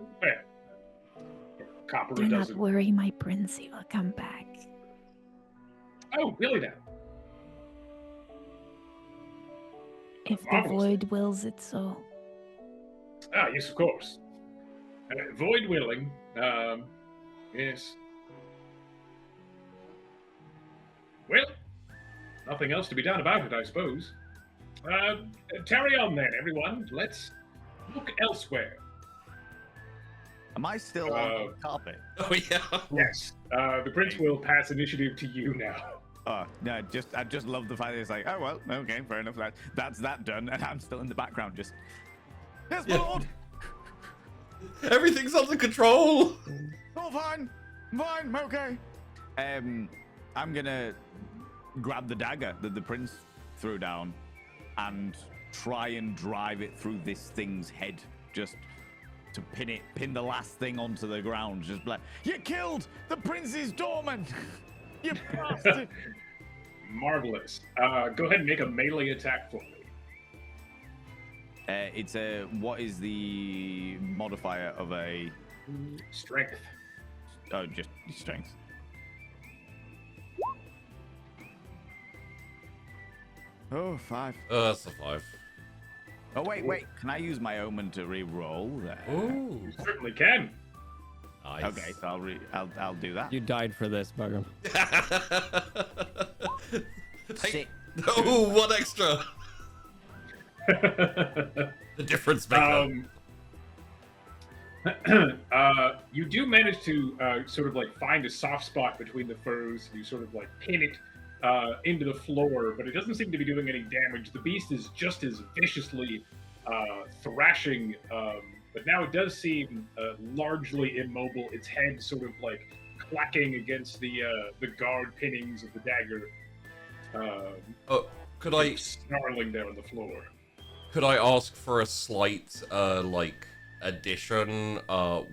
copper Do a not dozen. worry, my prince, he will come back. Oh, really now? If the Marvelous. void wills it so. Ah, yes, of course. Void willing. Yes. Well, nothing else to be done about it, I suppose. Carry on then, everyone. Let's look elsewhere. Am I still on the carpet? Oh yeah. Yes. The prince will pass initiative to you now. Oh no! I just love the fact that it's like, oh well, okay, fair enough. That's that done, and I'm still in the background, just. Yes, my lord. Everything's under control. All fine. Fine. Okay. I'm gonna grab the dagger that the prince threw down, and try and drive it through this thing's head, just to pin the last thing onto the ground. Just like, You killed the prince's doorman. You bastard. Marvelous. Go ahead and make a melee attack for me. it's a what is the modifier of a? Strength. Oh, just strength. Oh, 5. That's a 5. Oh wait. Can I use my omen to re-roll there? Ooh. You certainly can. Nice. Okay, so I'll do that. You died for this, Bugger. Sick. Oh, one extra. The difference maker. You do manage to sort of like find a soft spot between the furs. You sort of like pin it into the floor, but it doesn't seem to be doing any damage. The beast is just as viciously thrashing, but now it does seem largely immobile. Its head sort of like clacking against the guard pinnings of the dagger. Oh, could I? Snarling there on the floor. Could I ask for a slight, like, addition,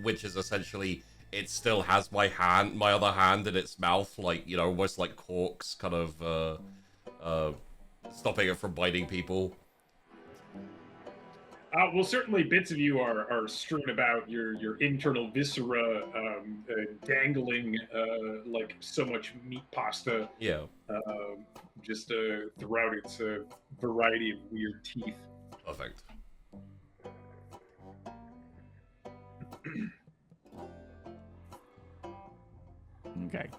which is essentially it still has my other hand in its mouth, like, you know, almost like corks, kind of, stopping it from biting people. Well, certainly bits of you are strewn about, your internal viscera dangling like so much meat pasta. Yeah. Just throughout its variety of weird teeth. Perfect. Okay.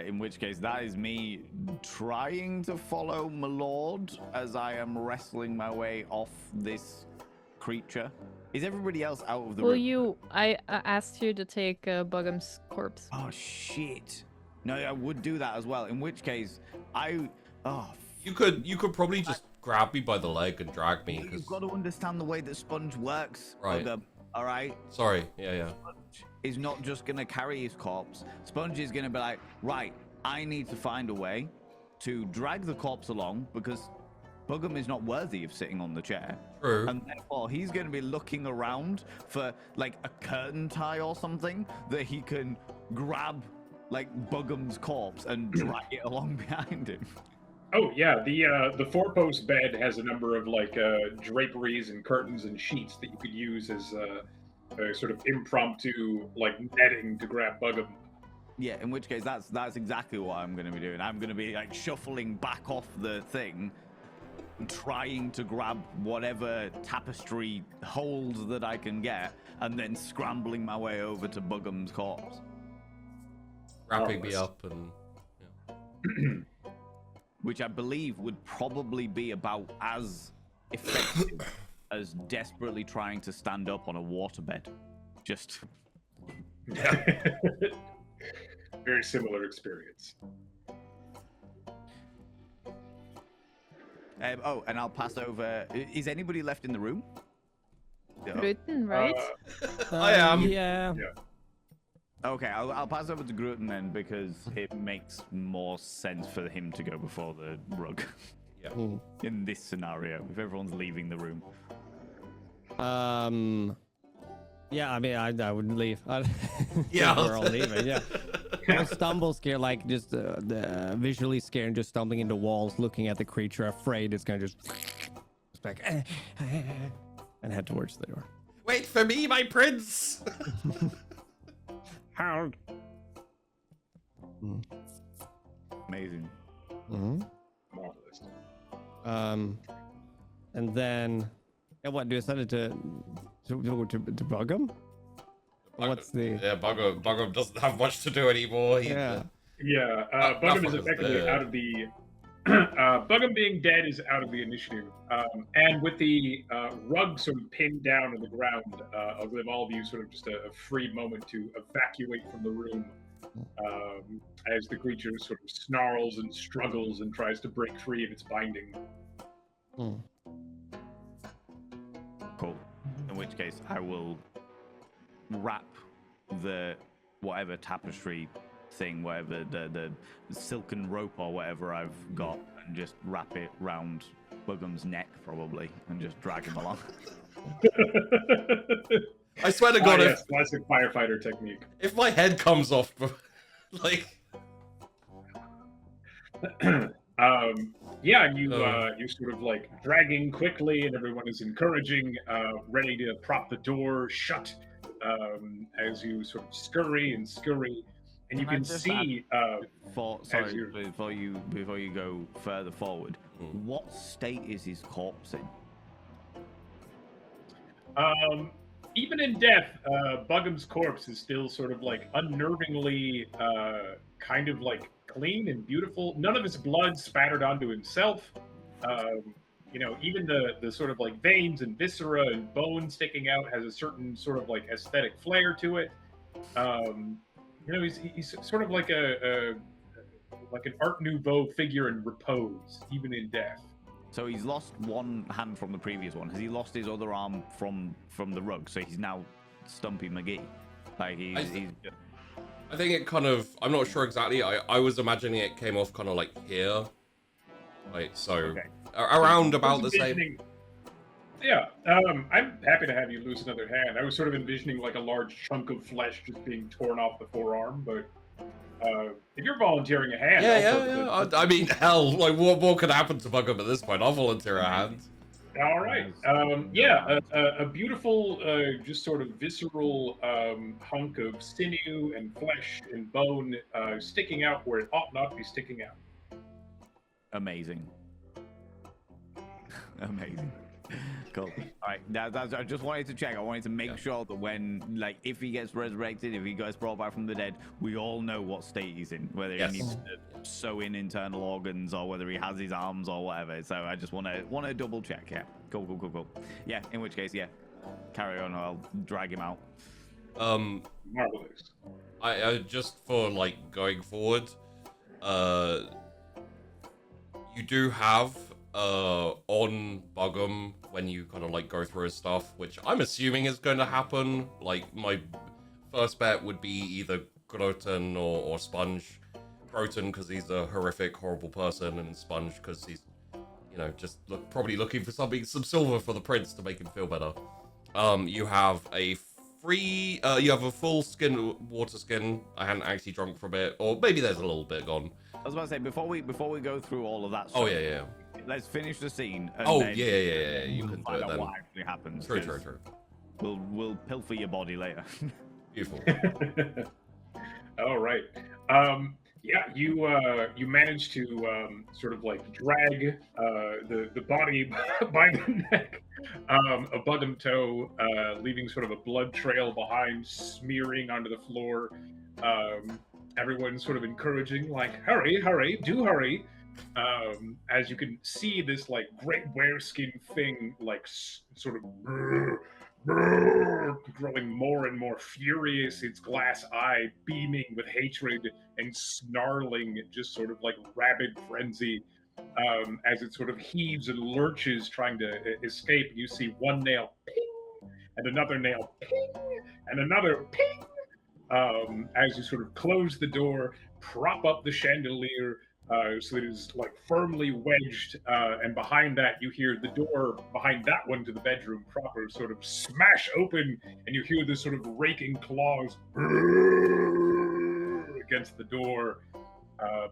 In which case, that is me trying to follow my lord as I am wrestling my way off this creature. Is everybody else out of the room? I asked you to take Bugham's corpse. Oh, shit. No, I would do that as well. In which case, You could probably just grab me by the leg and drag me. You've got to understand the way that Sponge works. Right. All right? Sorry. Yeah. Sponge is not just going to carry his corpse. Sponge is going to be like, right, I need to find a way to drag the corpse along because Bugham is not worthy of sitting on the chair. True. And therefore, he's going to be looking around for, like, a curtain tie or something that he can grab, like, Bugham's corpse and drag it along behind him. Oh yeah, the four-post bed has a number of like draperies and curtains and sheets that you could use as a sort of impromptu like netting to grab Bugham. Yeah, in which case that's exactly what I'm going to be doing. I'm going to be like shuffling back off the thing, trying to grab whatever tapestry hold that I can get, and then scrambling my way over to Bugham's corpse. Wrapping me up and. Yeah. Which I believe would probably be about as effective as desperately trying to stand up on a waterbed. Just... Very similar experience. And I'll pass over... Is anybody left in the room? Gruten, right? I am. Yeah. Okay, I'll pass over to Gruten then, because it makes more sense for him to go before the rug. Yeah. In this scenario, if everyone's leaving the room. Yeah, I mean, I wouldn't leave. Yeah. We're all leaving, yeah. I stumble scared, like, just visually scared and just stumbling into walls, looking at the creature, afraid it's gonna just back and head towards the door. Wait for me, my prince! How? Amazing. Mm-hmm. Marvelous. And then, yeah, what do you send it to Bugham? What's the? Yeah, Bugham doesn't have much to do anymore. Yeah. Yeah, Bugham is effectively out of the. Bugham being dead is out of the initiative, and with the rug sort of pinned down on the ground, I'll give all of you sort of just a free moment to evacuate from the room as the creature sort of snarls and struggles and tries to break free of its binding. Cool. In which case, I will wrap the whatever tapestry thing, whatever the silken rope or whatever I've got, and just wrap it round Bugham's neck probably, and just drag him along. I swear to God, yes, classic firefighter technique. if my head comes off, like. Yeah, and you sort of like dragging quickly, and everyone is encouraging, ready to prop the door shut as you sort of scurry, and you can see. Before you go further forward, what state is his corpse in? Even in death, Bugham's corpse is still sort of like unnervingly kind of like clean and beautiful. None of his blood spattered onto himself. You know, even the sort of like veins and viscera and bone sticking out has a certain sort of like aesthetic flair to it. You know, he's sort of like like an Art Nouveau figure in repose, even in death. So he's lost one hand from the previous one. Has he lost his other arm from the rug? So he's now Stumpy McGee. Like he's I think it kind of. I'm not sure exactly. I was imagining it came off kind of like here, like so, Okay. around about the same. Yeah, I'm happy to have you lose another hand. I was sort of envisioning like a large chunk of flesh just being torn off the forearm, but if you're volunteering a hand, Yeah, I'll yeah, totally. yeah. I mean, hell, like, what could happen to Bugum at this point? I'll volunteer a hand. All right. A beautiful, just sort of visceral hunk of sinew and flesh and bone sticking out where it ought not be sticking out. Amazing. Amazing. Cool. All right. I just wanted to check. I wanted to make sure that when, like, if he gets resurrected, if he gets brought back from the dead, we all know what state he's in, whether he needs to sew in internal organs or whether he has his arms or whatever. So I just want to double check. Yeah. Cool. Yeah. In which case, yeah, carry on. I'll drag him out. Marvelous. I just for like going forward, you do have on Bugum when you kind of like go through his stuff, which I'm assuming is going to happen. Like my first bet would be either Groton or Sponge. Groton because he's a horrific, horrible person, and Sponge because he's, you know, just probably looking for some silver for the prince to make him feel better. You have a free, you have a full skin, water skin. I hadn't actually drunk from it, or maybe there's a little bit gone. I was about to say before we go through all of that stuff. Oh yeah. Let's finish the scene. And Oh then yeah. You we'll can do find it out then. what actually happens. True. We'll pilfer your body later. Beautiful. All right. Yeah, you managed to sort of like drag the body by the neck of Bugum Toe, leaving sort of a blood trail behind, smearing onto the floor. Everyone's sort of encouraging, like, hurry, do hurry. As you can see, this like great wereskin thing, like sort of growing more and more furious, its glass eye beaming with hatred and snarling, just sort of like rabid frenzy, as it sort of heaves and lurches, trying to escape. You see one nail ping, and another nail ping, and another ping. As you sort of close the door, prop up the chandelier, so that it is like firmly wedged, and behind that you hear the door behind that one to the bedroom proper sort of smash open, and you hear this sort of raking claws against the door,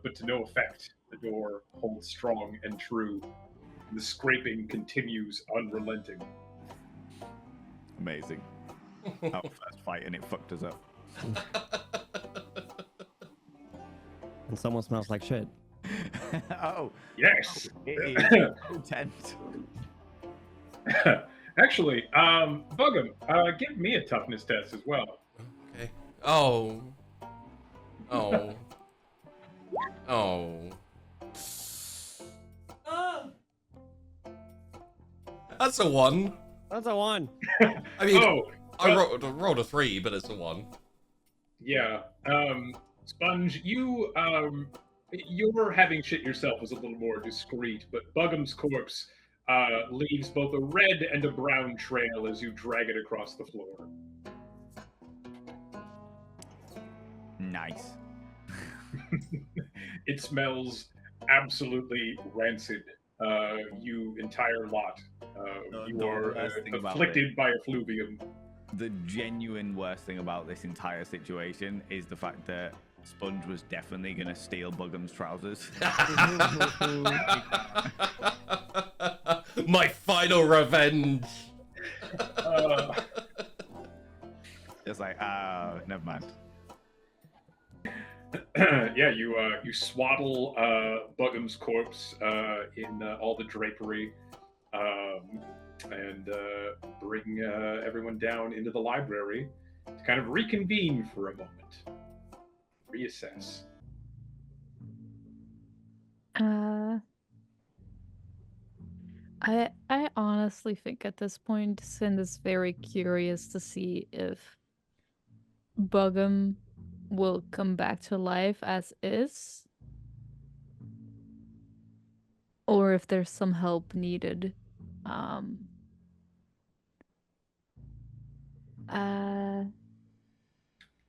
but to no effect. The door holds strong and true. The scraping continues unrelenting. Amazing. Our first fight and it fucked us up. And someone smells like shit. Oh Yes. it is potent. Actually, Bugum, give me a toughness test as well. Okay. Oh. That's a 1. That's a 1. I mean, I rolled a 3, but it's a 1. Yeah. Sponge, your having shit yourself is a little more discreet, but Bugum's corpse leaves both a red and a brown trail as you drag it across the floor. Nice. It smells absolutely rancid. You entire lot. You are afflicted by effluvium. The genuine worst thing about this entire situation is the fact that Sponge was definitely going to steal Bugum's trousers. My final revenge. It's like, never mind. Yeah, you swaddle Bugum's corpse in all the drapery, and bring everyone down into the library to kind of reconvene for a moment, reassess. I honestly think at this point, Sin is very curious to see if Bugum will come back to life as is, or if there's some help needed.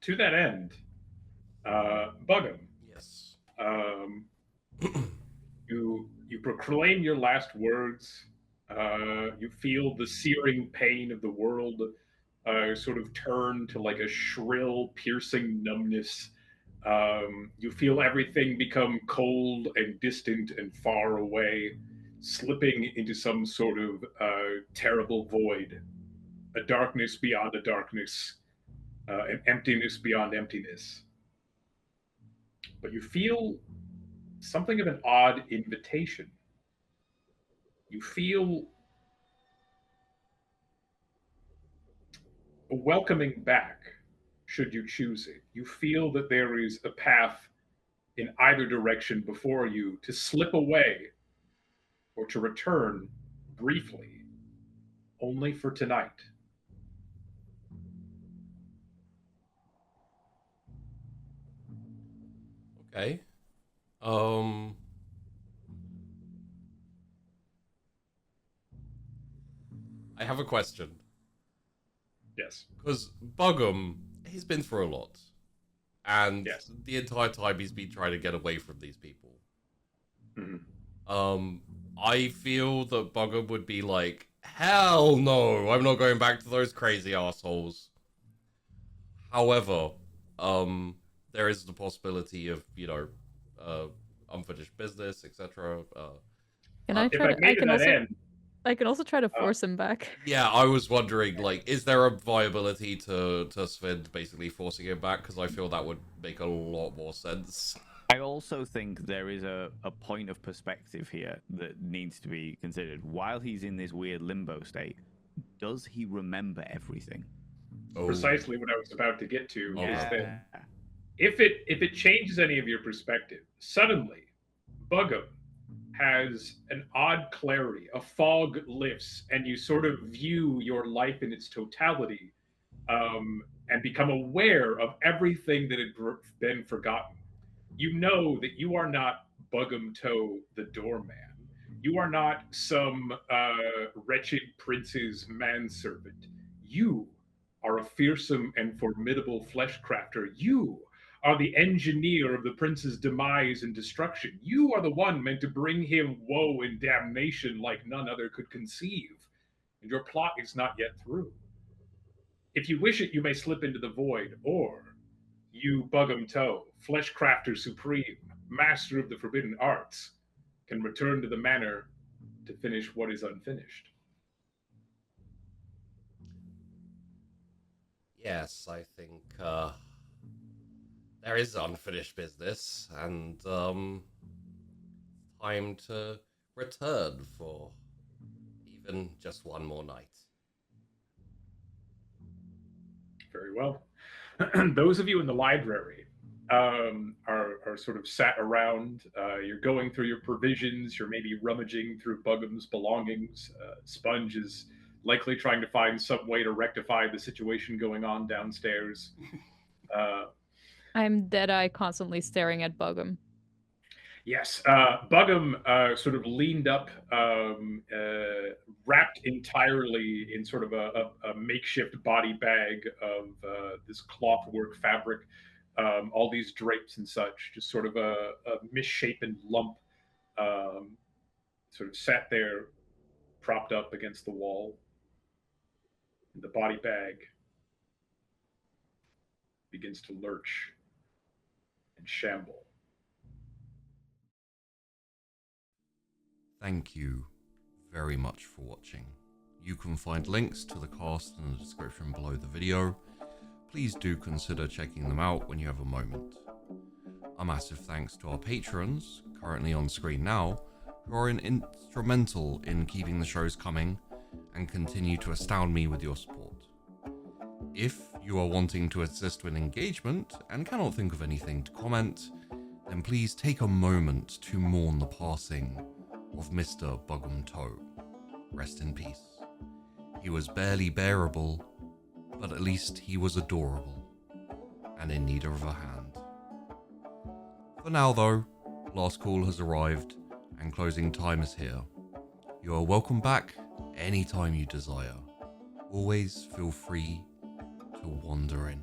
To that end, Bugum, Yes. you proclaim your last words, You feel the searing pain of the world sort of turn to like a shrill, piercing numbness. You feel everything become cold and distant and far away, slipping into some sort of terrible void, a darkness beyond a darkness, an emptiness beyond emptiness. But you feel something of an odd invitation. You feel a welcoming back, should you choose it. You feel that there is a path in either direction before you to slip away or to return briefly, only for tonight. Okay. I have a question. Yes. Because Buggum, he's been through a lot. And Yes. the entire time he's been trying to get away from these people. Mm-hmm. I feel that Buggum would be like, hell no, I'm not going back to those crazy assholes. However, there is the possibility of, unfinished business, etc. Can I If try I to? made it that end, I can also try to force him back. Yeah, I was wondering, like, is there a viability to Svind basically forcing him back? Because I feel that would make a lot more sense. I also think there is a point of perspective here that needs to be considered. While he's in this weird limbo state, does he remember everything? precisely what I was about to get to Okay. is that if it changes any of your perspective, suddenly Buggum has an odd clarity, a fog lifts, and you sort of view your life in its totality, and become aware of everything that had been forgotten. You know that you are not Buggum Toe the doorman. You are not some wretched prince's manservant. You are a fearsome and formidable flesh crafter. You are the engineer of the prince's demise and destruction. You are the one meant to bring him woe and damnation like none other could conceive. And your plot is not yet through. If you wish it, you may slip into the void, or you, Buggum Toe, flesh crafter supreme, master of the forbidden arts, can return to the manor to finish what is unfinished. Yes, I think there is unfinished business, and time to return for even just one more night. Very well. Those of you in the library are sort of sat around. You're going through your provisions. You're maybe rummaging through Buggum's belongings. Sponge is likely trying to find some way to rectify the situation going on downstairs. I'm dead-eye, constantly staring at Buggum. Yes, Buggum sort of leaned up, wrapped entirely in sort of a makeshift body bag of this clothwork fabric, all these drapes and such, just sort of a misshapen lump, sort of sat there, propped up against the wall. And the body bag begins to lurch and shamble. Thank you very much for watching. You can find links to the cast in the description below the video. Please do consider checking them out when you have a moment. A massive thanks to our patrons, currently on screen now, who are instrumental in keeping the shows coming and continue to astound me with your support. If you are wanting to assist with engagement and cannot think of anything to comment, then please take a moment to mourn the passing of Mr. Buggum Toe. Rest in peace. He was barely bearable, but at least he was adorable, and in need of a hand. For now though, last call has arrived, and closing time is here. You are welcome back anytime you desire. Always feel free to wander in.